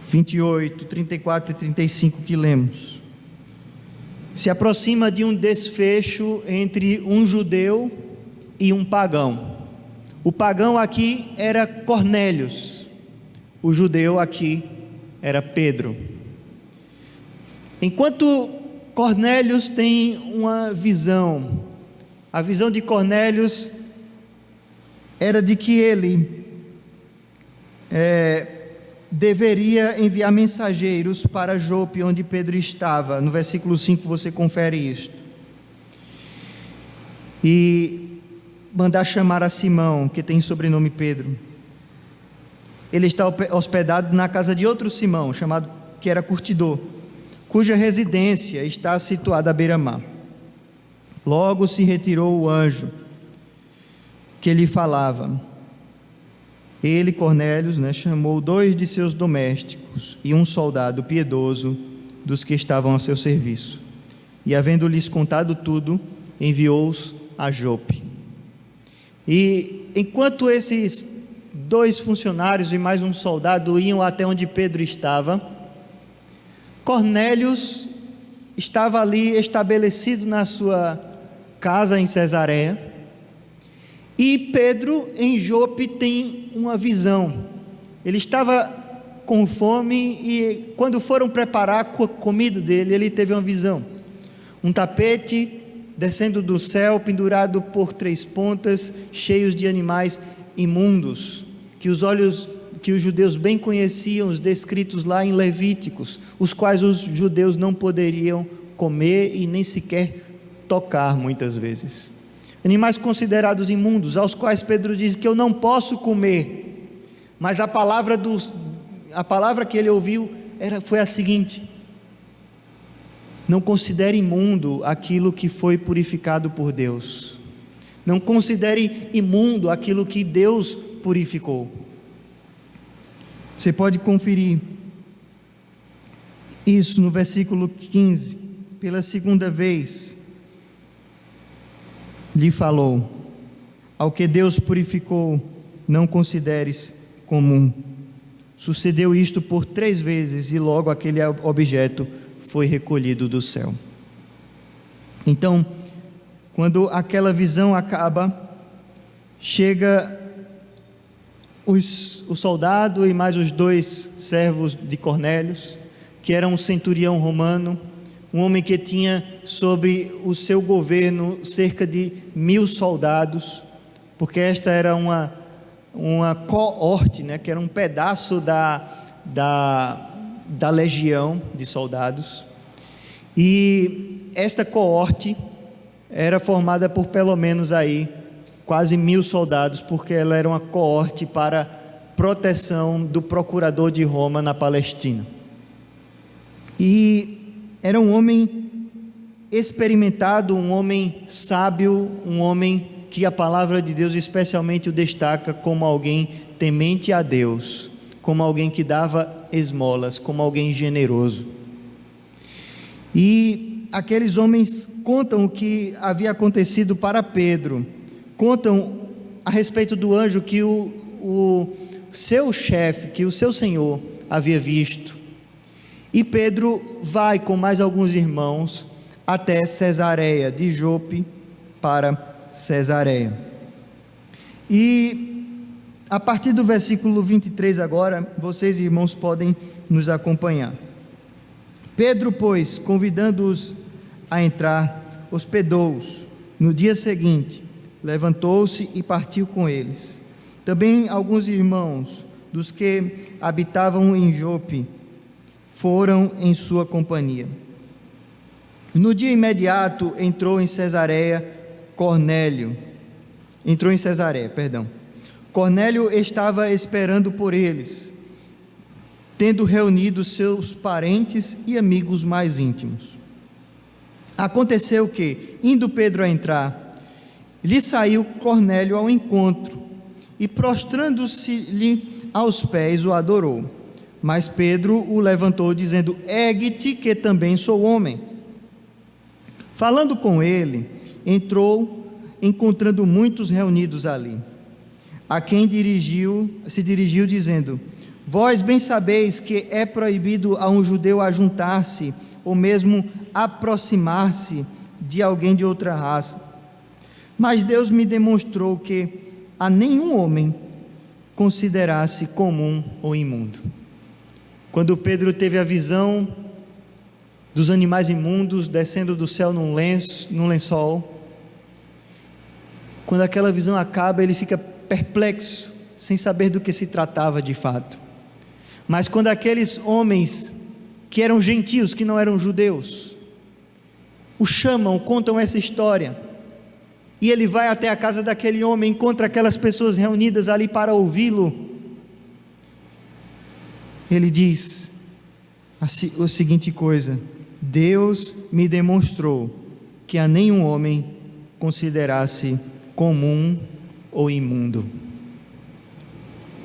28, 34 e 35 que lemos, se aproxima de um desfecho entre um judeu e um pagão. O pagão aqui era Cornélios, o judeu aqui era Pedro. Enquanto Cornélios tem uma visão, a visão de Cornélios era de que ele deveria enviar mensageiros para Jope, onde Pedro estava. No versículo 5 você confere isto. E mandar chamar a Simão, que tem sobrenome Pedro. Ele está hospedado na casa de outro Simão, que era curtidor, cuja residência está situada à beira-mar. Logo se retirou o anjo que lhe falava. Ele, Cornélios, chamou 2 de seus domésticos e um soldado piedoso dos que estavam a seu serviço, e havendo-lhes contado tudo, enviou-os a Jope. E enquanto esses 2 funcionários e mais um soldado iam até onde Pedro estava, Cornélios estava ali estabelecido na sua casa em Cesareia, e Pedro em Jope tem uma visão. Ele estava com fome e quando foram preparar a comida dele, ele teve uma visão. Um tapete descendo do céu, pendurado por 3 pontas, cheios de animais imundos, que os judeus bem conheciam, os descritos lá em Levíticos, os quais os judeus não poderiam comer e nem sequer tocar muitas vezes. Animais considerados imundos, aos quais Pedro diz que eu não posso comer, mas a palavra que ele ouviu foi a seguinte: não considere imundo aquilo que foi purificado por Deus, não considere imundo aquilo que Deus purificou. Você pode conferir isso no versículo 15, pela segunda vez lhe falou, Ao que Deus purificou, não consideres comum. Sucedeu isto por 3 vezes, e logo aquele objeto foi recolhido do céu. Então, quando aquela visão acaba, chega o soldado e mais os 2 servos de Cornélio, que era um centurião romano, um homem que tinha sobre o seu governo cerca de 1000 soldados, porque esta era uma coorte, né, que era um pedaço da legião de soldados. E esta coorte era formada por pelo menos aí quase 1000 soldados, porque ela era uma coorte para proteção do procurador de Roma na Palestina. E era um homem experimentado, um homem sábio, um homem que a palavra de Deus especialmente o destaca como alguém temente a Deus, como alguém que dava esmolas, como alguém generoso. E aqueles homens contam o que havia acontecido para Pedro, contam a respeito do anjo que o seu chefe, que o seu senhor havia visto. E Pedro vai com mais alguns irmãos até Cesareia, de Jope para Cesareia. E a partir do versículo 23 agora, vocês irmãos podem nos acompanhar. Pedro, pois, convidando-os a entrar, hospedou-os. No dia seguinte, levantou-se e partiu com eles. Também alguns irmãos dos que habitavam em Jope foram em sua companhia. No dia imediato entrou em Cesareia. Cornélio estava esperando por eles, tendo reunido seus parentes e amigos mais íntimos. Aconteceu que, indo Pedro a entrar, lhe saiu Cornélio ao encontro e, prostrando-se-lhe aos pés, o adorou. Mas Pedro o levantou, dizendo: ergue-te, que também sou homem. Falando com ele, entrou, encontrando muitos reunidos ali, a quem se dirigiu dizendo: vós bem sabeis que é proibido a um judeu ajuntar-se, ou mesmo aproximar-se de alguém de outra raça. Mas Deus me demonstrou que a nenhum homem considerasse comum ou imundo. Quando Pedro teve a visão dos animais imundos descendo do céu num lençol, quando aquela visão acaba, ele fica perplexo, sem saber do que se tratava de fato. Mas quando aqueles homens que eram gentios, que não eram judeus, o chamam, contam essa história, e ele vai até a casa daquele homem, encontra aquelas pessoas reunidas ali para ouvi-lo, ele diz a seguinte coisa: Deus me demonstrou que a nenhum homem considerasse comum ou imundo.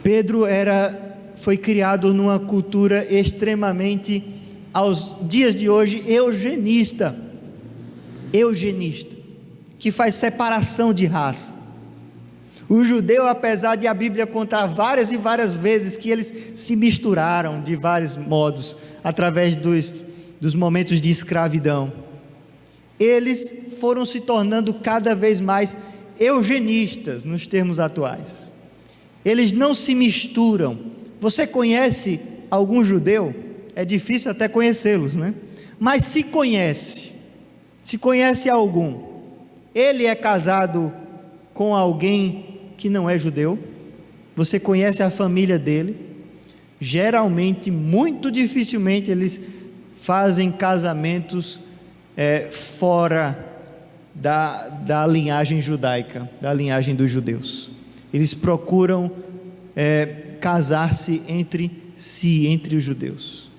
Pedro foi criado numa cultura extremamente, aos dias de hoje, eugenista, que faz separação de raça. O judeu, apesar de a Bíblia contar várias e várias vezes que eles se misturaram de vários modos, através dos momentos de escravidão, eles foram se tornando cada vez mais eugenistas nos termos atuais. Eles não se misturam. Você conhece algum judeu? É difícil até conhecê-los, né? Mas se conhece algum, ele é casado com alguém que não é judeu? Você conhece a família dele? Geralmente, muito dificilmente, eles fazem casamentos fora da linhagem judaica, da linhagem dos judeus. Eles procuram casar-se entre si, entre os judeus.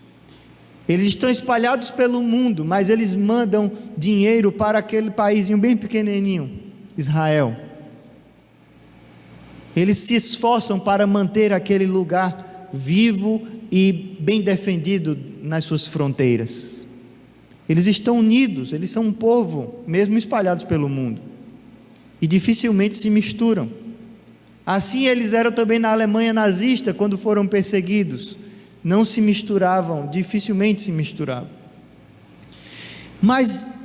Eles estão espalhados pelo mundo, mas eles mandam dinheiro para aquele paísinho bem pequenininho, Israel. Eles se esforçam para manter aquele lugar vivo e bem defendido nas suas fronteiras. Eles estão unidos, eles são um povo, mesmo espalhados pelo mundo. e dificilmente se misturam. Assim eles eram também na Alemanha nazista, quando foram perseguidos. Não se misturavam, dificilmente se misturavam. Mas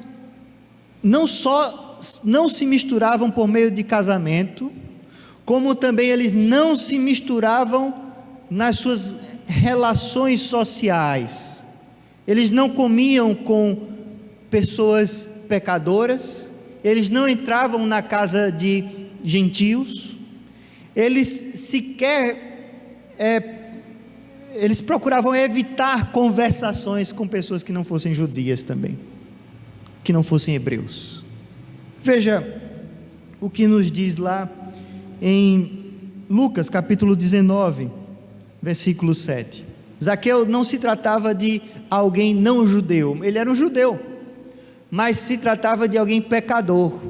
não só não se misturavam por meio de casamento, como também eles não se misturavam nas suas relações sociais. Eles não comiam com pessoas pecadoras, eles não entravam na casa de gentios, eles procuravam evitar conversações com pessoas que não fossem judias também, que não fossem hebreus. Veja o que nos diz lá em Lucas capítulo 19, versículo 7. Zaqueu não se tratava de alguém não judeu, ele era um judeu, mas se tratava de alguém pecador.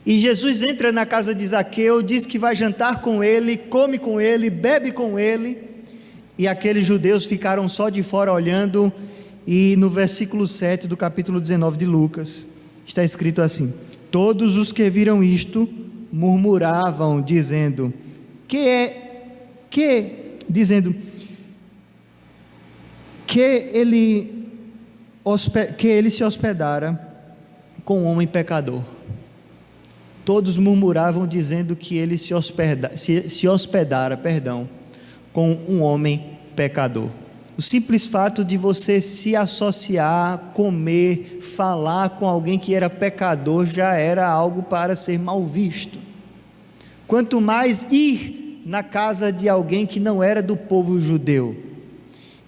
E Jesus entra na casa de Zaqueu, diz que vai jantar com ele, come com ele, bebe com ele, e aqueles judeus ficaram só de fora olhando. E no versículo 7 do capítulo 19 de Lucas, está escrito assim: todos os que viram isto murmuravam, dizendo que ele se hospedara com um homem pecador. Todos murmuravam, dizendo que ele se hospedara com um homem pecador. O simples fato de você se associar, comer, falar com alguém que era pecador já era algo para ser mal visto. Quanto mais ir na casa de alguém que não era do povo judeu,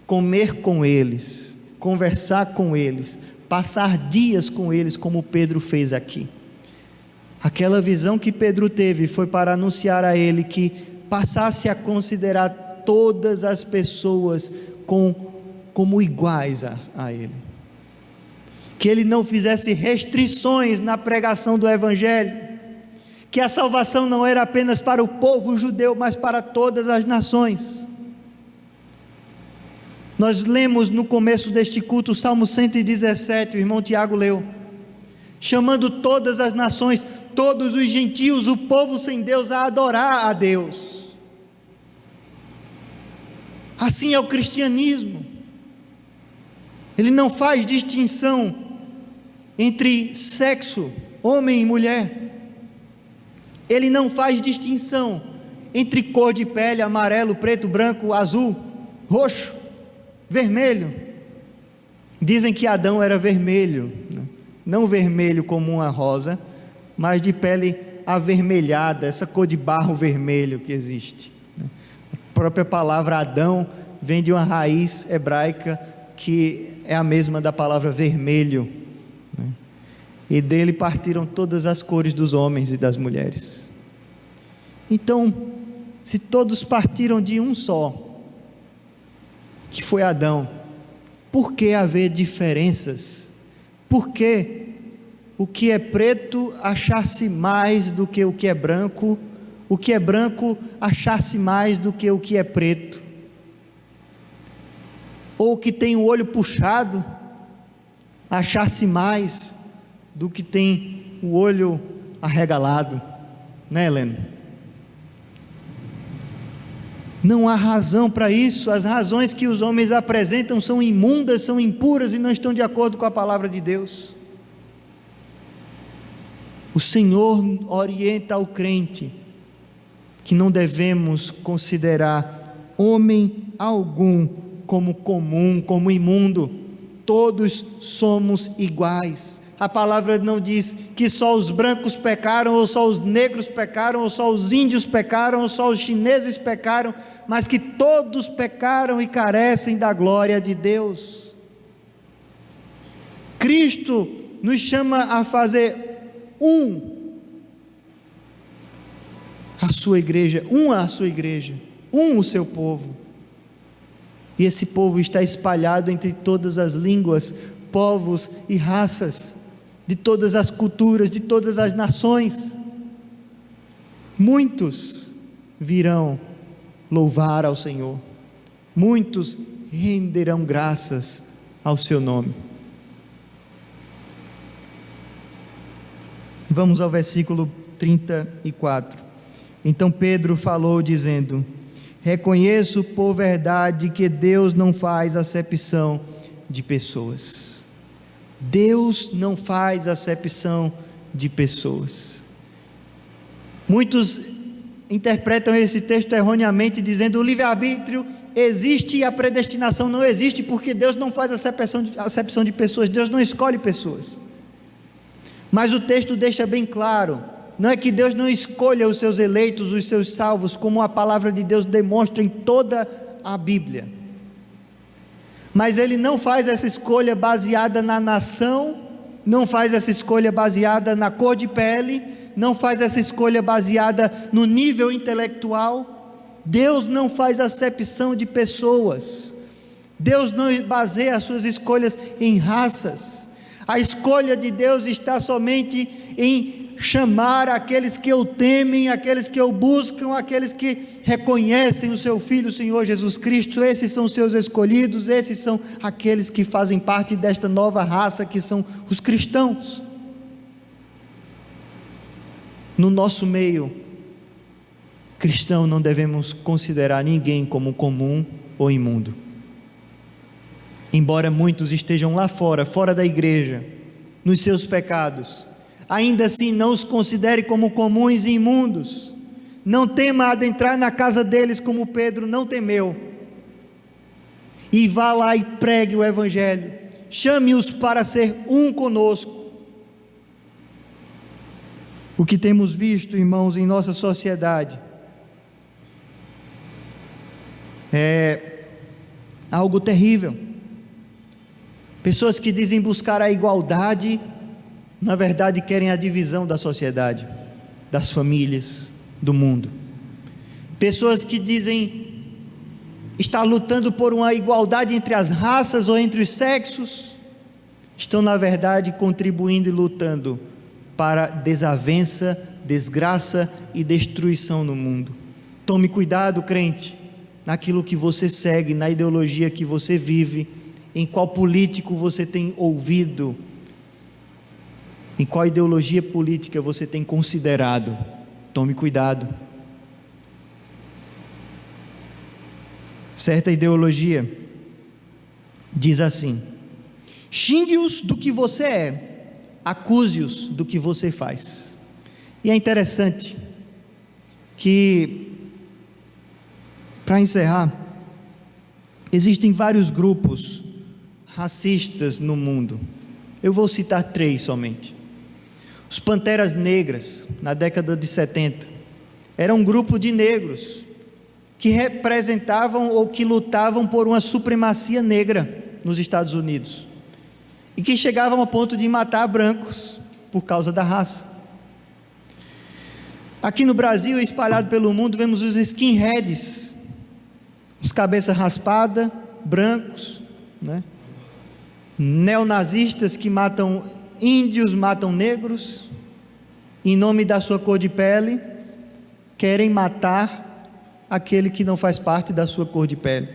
comer com eles, conversar com eles, passar dias com eles, como Pedro fez aqui. Aquela visão que Pedro teve foi para anunciar a ele que passasse a considerar todas as pessoas como iguais a ele, que ele não fizesse restrições na pregação do Evangelho, que a salvação não era apenas para o povo judeu, mas para todas as nações. Nós lemos no começo deste culto o Salmo 117, o irmão Tiago leu, chamando todas as nações, todos os gentios, o povo sem Deus, a adorar a Deus. Assim é o cristianismo. Ele não faz distinção entre sexo, homem e mulher. Ele não faz distinção entre cor de pele, amarelo, preto, branco, azul, roxo, vermelho. Dizem que Adão era vermelho, não vermelho como uma rosa, mas de pele avermelhada, essa cor de barro vermelho que existe. A própria palavra Adão vem de uma raiz hebraica que é a mesma da palavra vermelho, e dele partiram todas as cores dos homens e das mulheres. Então, se todos partiram de um só, que foi Adão, por que haver diferenças? Por que o que é preto achar-se mais do que o que é branco, o que é branco achar-se mais do que o que é preto, ou o que tem o olho puxado achar-se mais do que tem o olho arregalado, né, Helena? Não há razão para isso. As razões que os homens apresentam são imundas, são impuras e não estão de acordo com a palavra de Deus. O Senhor orienta ao crente que não devemos considerar homem algum como comum, como imundo. Todos somos iguais. A palavra não diz que só os brancos pecaram, ou só os negros pecaram, ou só os índios pecaram, ou só os chineses pecaram, mas que todos pecaram e carecem da glória de Deus. Cristo nos chama a fazer a sua igreja, o seu povo. E esse povo está espalhado entre todas as línguas, povos e raças, de todas as culturas, de todas as nações. Muitos virão louvar ao Senhor, muitos renderão graças ao seu nome. Vamos ao versículo 34. Então Pedro falou dizendo: reconheço por verdade que Deus não faz acepção de pessoas. Deus não faz acepção de pessoas. Muitos interpretam esse texto erroneamente, dizendo: o livre-arbítrio existe e a predestinação não existe, porque Deus não faz acepção de pessoas, Deus não escolhe pessoas. Mas o texto deixa bem claro, não é que Deus não escolha os seus eleitos, os seus salvos, como a palavra de Deus demonstra em toda a Bíblia, mas Ele não faz essa escolha baseada na nação, não faz essa escolha baseada na cor de pele, não faz essa escolha baseada no nível intelectual. Deus não faz acepção de pessoas, Deus não baseia as suas escolhas em raças. A escolha de Deus está somente em chamar aqueles que o temem, aqueles que o buscam, aqueles que reconhecem o seu Filho, o Senhor Jesus Cristo. Esses são os seus escolhidos, esses são aqueles que fazem parte desta nova raça, que são os cristãos. No nosso meio cristão, não devemos considerar ninguém como comum ou imundo. Embora muitos estejam lá fora, fora da igreja, nos seus pecados, ainda assim não os considere como comuns e imundos. Não tema adentrar na casa deles como Pedro não temeu, e vá lá e pregue o evangelho, chame-os para ser um conosco. O que temos visto, irmãos, em nossa sociedade é algo terrível. Pessoas que dizem buscar a igualdade, na verdade querem a divisão da sociedade, das famílias, do mundo. Pessoas que dizem estar lutando por uma igualdade entre as raças ou entre os sexos, estão na verdade contribuindo e lutando para desavença, desgraça e destruição no mundo. Tome cuidado, crente, naquilo que você segue, na ideologia que você vive, em qual político você tem ouvido, em qual ideologia política você tem considerado. Tome cuidado. Certa ideologia diz assim: xingue-os do que você é, acuse-os do que você faz. E é interessante que, para encerrar, existem vários grupos racistas no mundo. Eu vou citar 3 somente. Os Panteras Negras, na década de 70, era um grupo de negros que representavam ou que lutavam por uma supremacia negra nos Estados Unidos, e que chegavam ao ponto de matar brancos por causa da raça. Aqui no Brasil, espalhado pelo mundo, vemos os skinheads, os cabeça raspada, brancos, né? Neonazistas que matam índios, matam negros, em nome da sua cor de pele, querem matar aquele que não faz parte da sua cor de pele.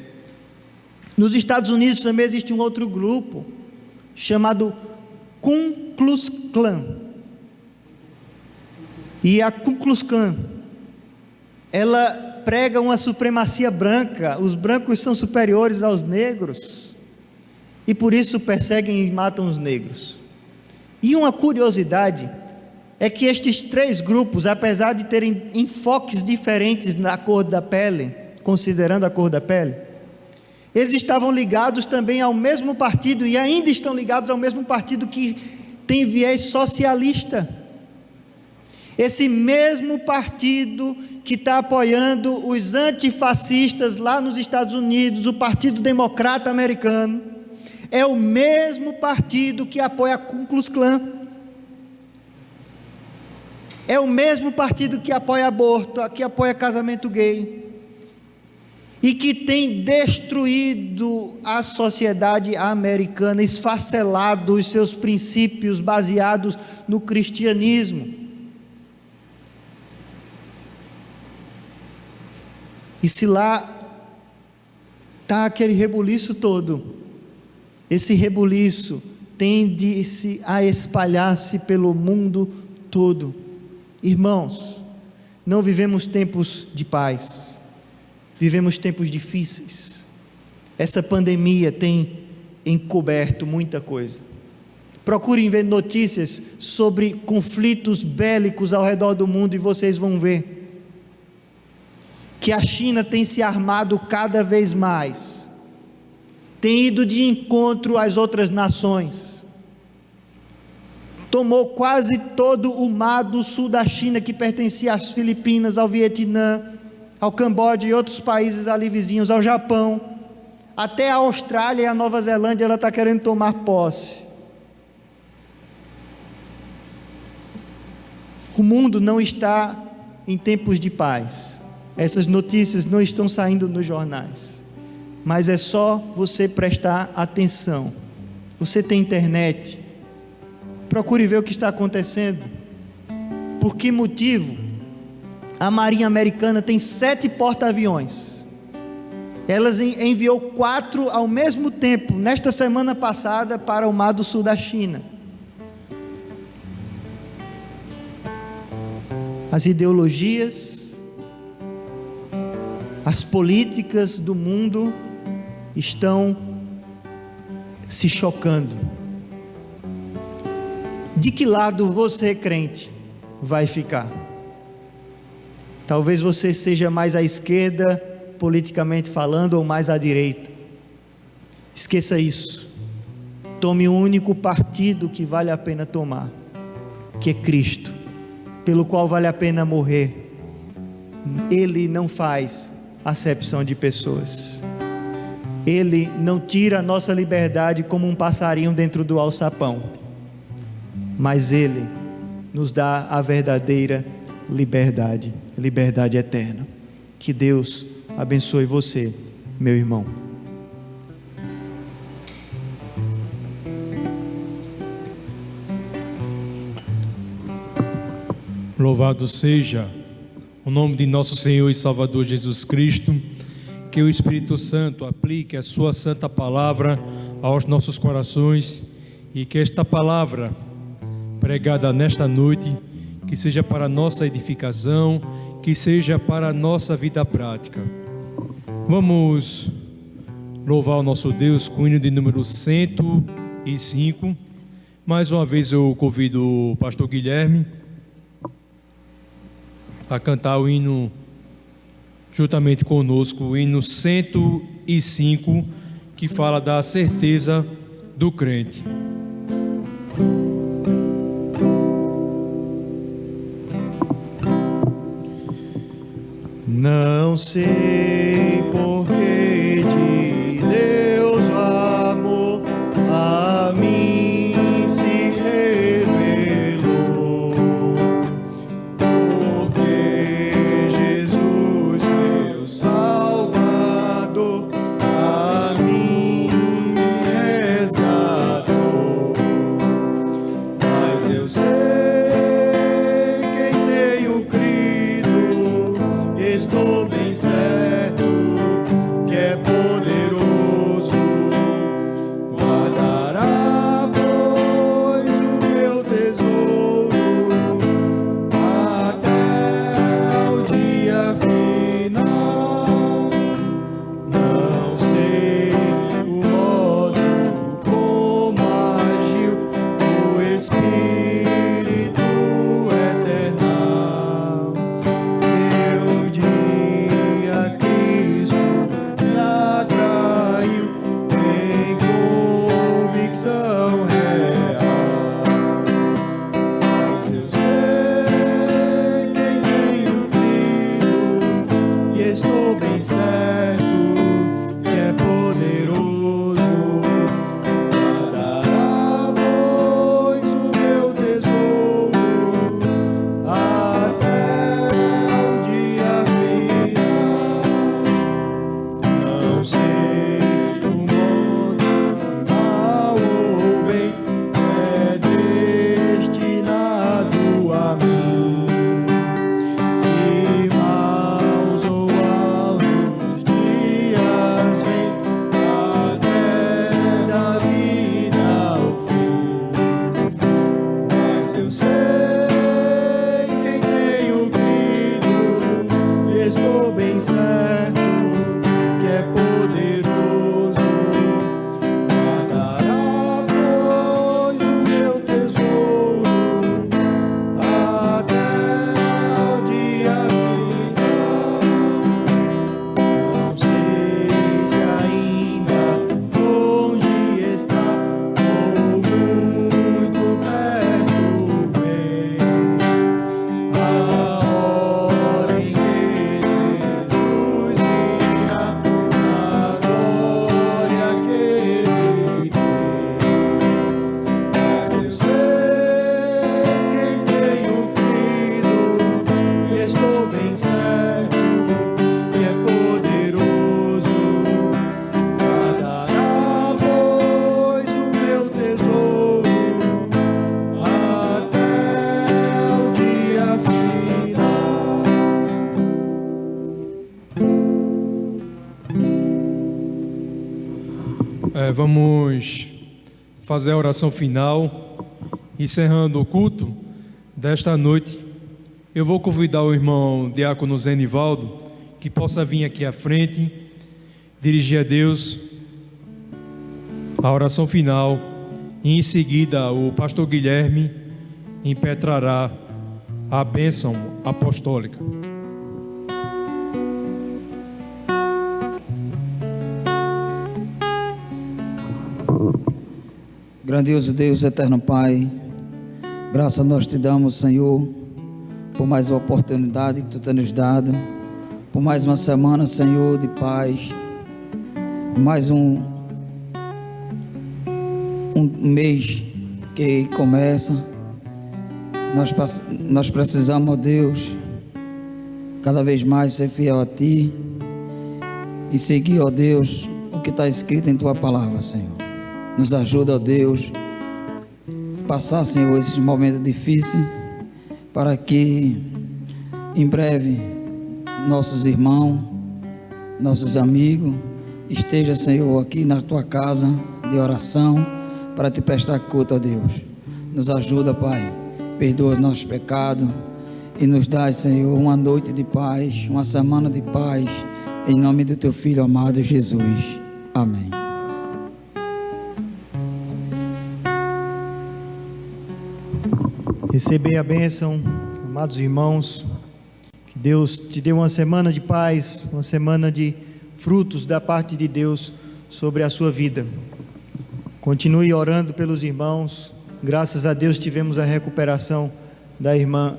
Nos Estados Unidos também existe um outro grupo, chamado Ku Klux Klan. E a Ku Klux Klan, ela prega uma supremacia branca, os brancos são superiores aos negros, e por isso perseguem e matam os negros. E uma curiosidade é que estes 3 grupos, apesar de terem enfoques diferentes na cor da pele, considerando a cor da pele, eles estavam ligados também ao mesmo partido, e ainda estão ligados ao mesmo partido que tem viés socialista. Esse mesmo partido que está apoiando os antifascistas lá nos Estados Unidos, o Partido Democrata Americano, é o mesmo partido que apoia a Ku Klux Klan. É o mesmo partido que apoia aborto, que apoia casamento gay, e que tem destruído a sociedade americana, esfacelado os seus princípios baseados no cristianismo. E se lá está aquele rebuliço todo, esse rebuliço tende a espalhar-se pelo mundo todo. Irmãos, não vivemos tempos de paz, vivemos tempos difíceis. Essa pandemia tem encoberto muita coisa. Procurem ver notícias sobre conflitos bélicos ao redor do mundo e vocês vão ver que a China tem se armado cada vez mais, tem ido de encontro às outras nações, tomou quase todo o mar do sul da China, que pertencia às Filipinas, ao Vietnã, ao Camboja e outros países ali vizinhos, ao Japão, até a Austrália e a Nova Zelândia ela está querendo tomar posse. O mundo não está em tempos de paz. Essas notícias não estão saindo nos jornais, mas é só você prestar atenção. Você tem internet, procure ver o que está acontecendo. Por que motivo a Marinha Americana tem 7 porta-aviões? Ela enviou 4 ao mesmo tempo, nesta semana passada, para o Mar do Sul da China. As ideologias, as políticas do mundo estão se chocando. De que lado você, crente, vai ficar? Talvez você seja mais à esquerda, politicamente falando, ou mais à direita. Esqueça isso. Tome um único partido que vale a pena tomar, que é Cristo, pelo qual vale a pena morrer. Ele não faz acepção de pessoas. Ele não tira a nossa liberdade como um passarinho dentro do alçapão, mas Ele nos dá a verdadeira liberdade, liberdade eterna. Que Deus abençoe você, meu irmão. Louvado seja o nome de nosso Senhor e Salvador Jesus Cristo. Que o Espírito Santo aplique a sua santa palavra aos nossos corações e que esta palavra pregada nesta noite, que seja para a nossa edificação, que seja para a nossa vida prática. Vamos louvar o nosso Deus com o hino de número 105. Mais uma vez eu convido o pastor Guilherme a cantar o hino juntamente conosco, o hino 105, que fala da certeza do crente. Não sei porque de Deus o amor a mim se revelou, porque Jesus, meu Salvador, a mim me resgatou. Mas eu sei, quem tenho crido, estou bem certo Vamos fazer a oração final, encerrando o culto desta noite. Eu vou convidar o irmão Diácono Zenivaldo, que possa vir aqui à frente, dirigir a Deus a oração final, e em seguida o pastor Guilherme impetrará a bênção apostólica. Grandioso Deus, eterno Pai, graças nós te damos, Senhor, por mais uma oportunidade que tu tens nos dado, por mais uma semana, Senhor, de paz, mais um mês que começa. Nós precisamos, ó Deus, cada vez mais ser fiel a Ti e seguir, ó Deus, o que está escrito em Tua palavra, Senhor. Nos ajuda, ó Deus, passar, Senhor, esses momentos difíceis, para que em breve nossos irmãos, nossos amigos estejam, Senhor, aqui na Tua casa de oração para Te prestar culto, ó Deus. Nos ajuda, Pai, perdoa os nossos pecados e nos dá, Senhor, uma noite de paz, uma semana de paz, em nome do Teu Filho amado Jesus. Amém. Receber a bênção, amados irmãos, que Deus te dê uma semana de paz, uma semana de frutos da parte de Deus sobre a sua vida. Continue orando pelos irmãos. Graças a Deus tivemos a recuperação da irmã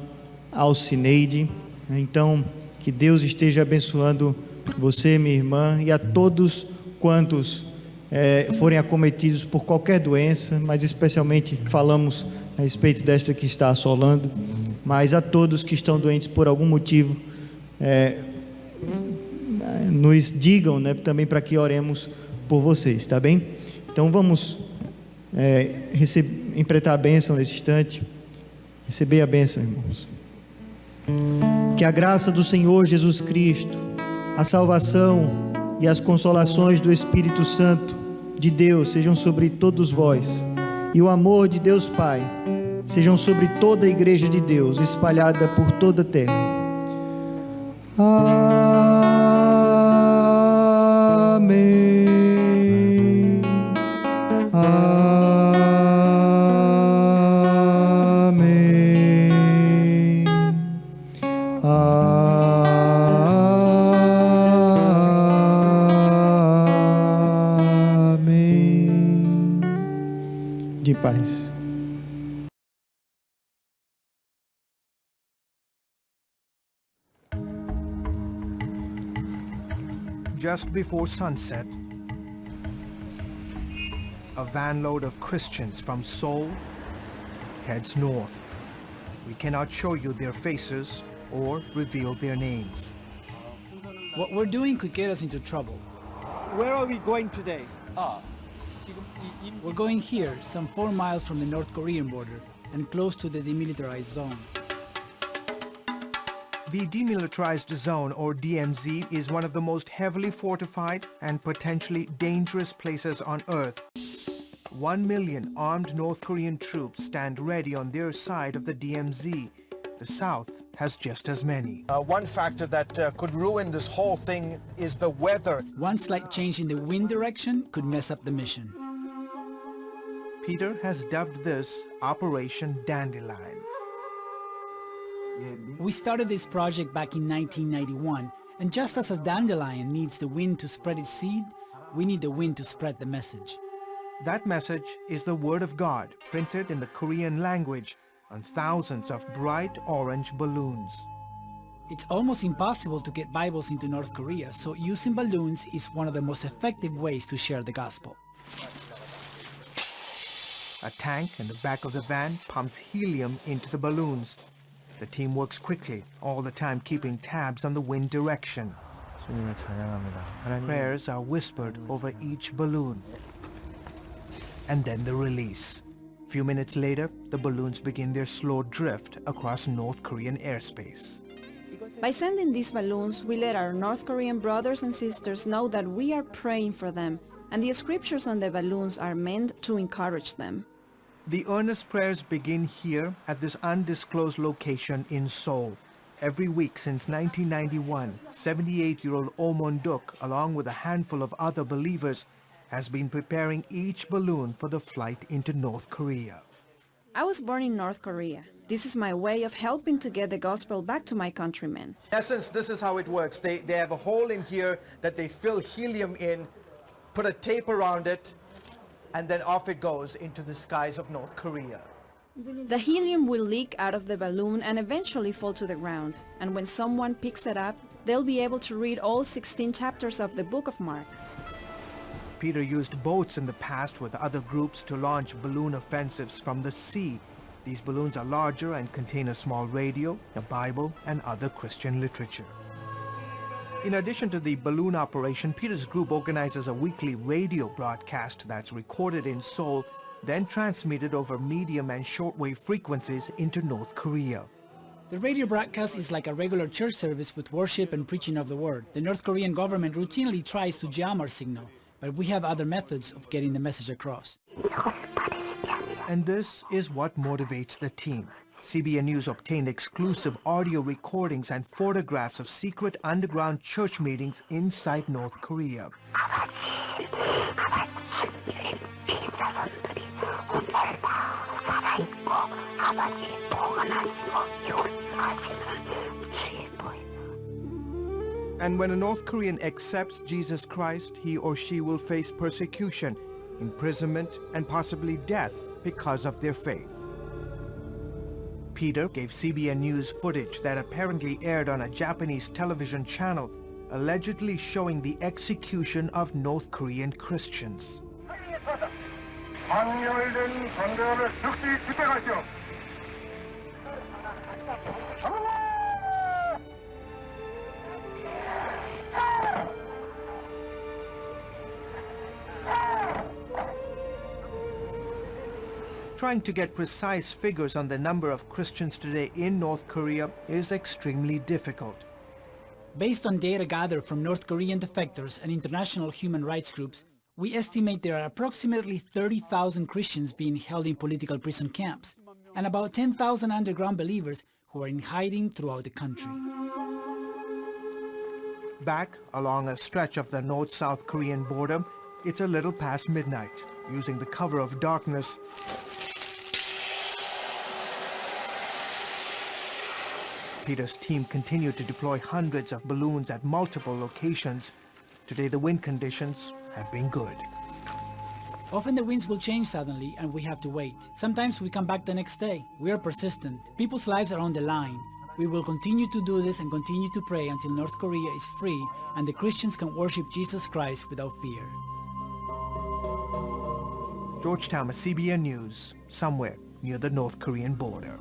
Alcineide. Então, que Deus esteja abençoando você, minha irmã, e a todos quantos forem acometidos por qualquer doença, mas especialmente falamos a respeito desta que está assolando, mas a todos que estão doentes por algum motivo, nos digam, né, também para que oremos por vocês, tá bem? Então vamos emprestar a bênção nesse instante, receber a bênção, irmãos. Que a graça do Senhor Jesus Cristo, a salvação e as consolações do Espírito Santo de Deus sejam sobre todos vós, e o amor de Deus Pai sejam sobre toda a igreja de Deus espalhada por toda a terra. Amém. Amém. Amém. De paz. Just before sunset, a van load of Christians from Seoul heads north. We cannot show you their faces or reveal their names. What we're doing could get us into trouble. Where are we going today? We're going here, some 4 miles from the North Korean border and close to the demilitarized zone. The Demilitarized Zone, or DMZ, is one of the most heavily fortified and potentially dangerous places on Earth. 1 million armed North Korean troops stand ready on their side of the DMZ. The South has just as many. One factor that could ruin this whole thing is the weather. One slight change in the wind direction could mess up the mission. Peter has dubbed this Operation Dandelion. We started this project back in 1991, and just as a dandelion needs the wind to spread its seed, we need the wind to spread the message. That message is the Word of God, printed in the Korean language on thousands of bright orange balloons. It's almost impossible to get Bibles into North Korea, so using balloons is one of the most effective ways to share the gospel. A tank in the back of the van pumps helium into the balloons. The team works quickly, all the time keeping tabs on the wind direction. Prayers are whispered over each balloon. And then the release. A few minutes later, the balloons begin their slow drift across North Korean airspace. By sending these balloons, we let our North Korean brothers and sisters know that we are praying for them and the scriptures on the balloons are meant to encourage them. The earnest prayers begin here at this undisclosed location in Seoul. Every week since 1991, 78-year-old Oh Mon-duk, along with a handful of other believers, has been preparing each balloon for the flight into North Korea. I was born in North Korea. This is my way of helping to get the gospel back to my countrymen. In essence, this is how it works. They have a hole in here that they fill helium in, put a tape around it, and then off it goes into the skies of North Korea. The helium will leak out of the balloon and eventually fall to the ground. And when someone picks it up, they'll be able to read all 16 chapters of the Book of Mark. Peter used boats in the past with other groups to launch balloon offensives from the sea. These balloons are larger and contain a small radio, a Bible, and other Christian literature. In addition to the balloon operation, Peter's group organizes a weekly radio broadcast that's recorded in Seoul, then transmitted over medium and shortwave frequencies into North Korea. The radio broadcast is like a regular church service with worship and preaching of the word. The North Korean government routinely tries to jam our signal, but we have other methods of getting the message across. And this is what motivates the team. CBN News obtained exclusive audio recordings and photographs of secret underground church meetings inside North Korea. And when a North Korean accepts Jesus Christ, he or she will face persecution, imprisonment, and possibly death because of their faith. Peter gave CBN News footage that apparently aired on a Japanese television channel, allegedly showing the execution of North Korean Christians. Trying to get precise figures on the number of Christians today in North Korea is extremely difficult. Based on data gathered from North Korean defectors and international human rights groups, we estimate there are approximately 30,000 Christians being held in political prison camps, and about 10,000 underground believers who are in hiding throughout the country. Back along a stretch of the North-South Korean border, it's a little past midnight. Using the cover of darkness, Peter's team continued to deploy hundreds of balloons at multiple locations. Today, the wind conditions have been good. Often the winds will change suddenly and we have to wait. Sometimes we come back the next day. We are persistent. People's lives are on the line. We will continue to do this and continue to pray until North Korea is free and the Christians can worship Jesus Christ without fear. George Thomas, CBN News, somewhere near the North Korean border.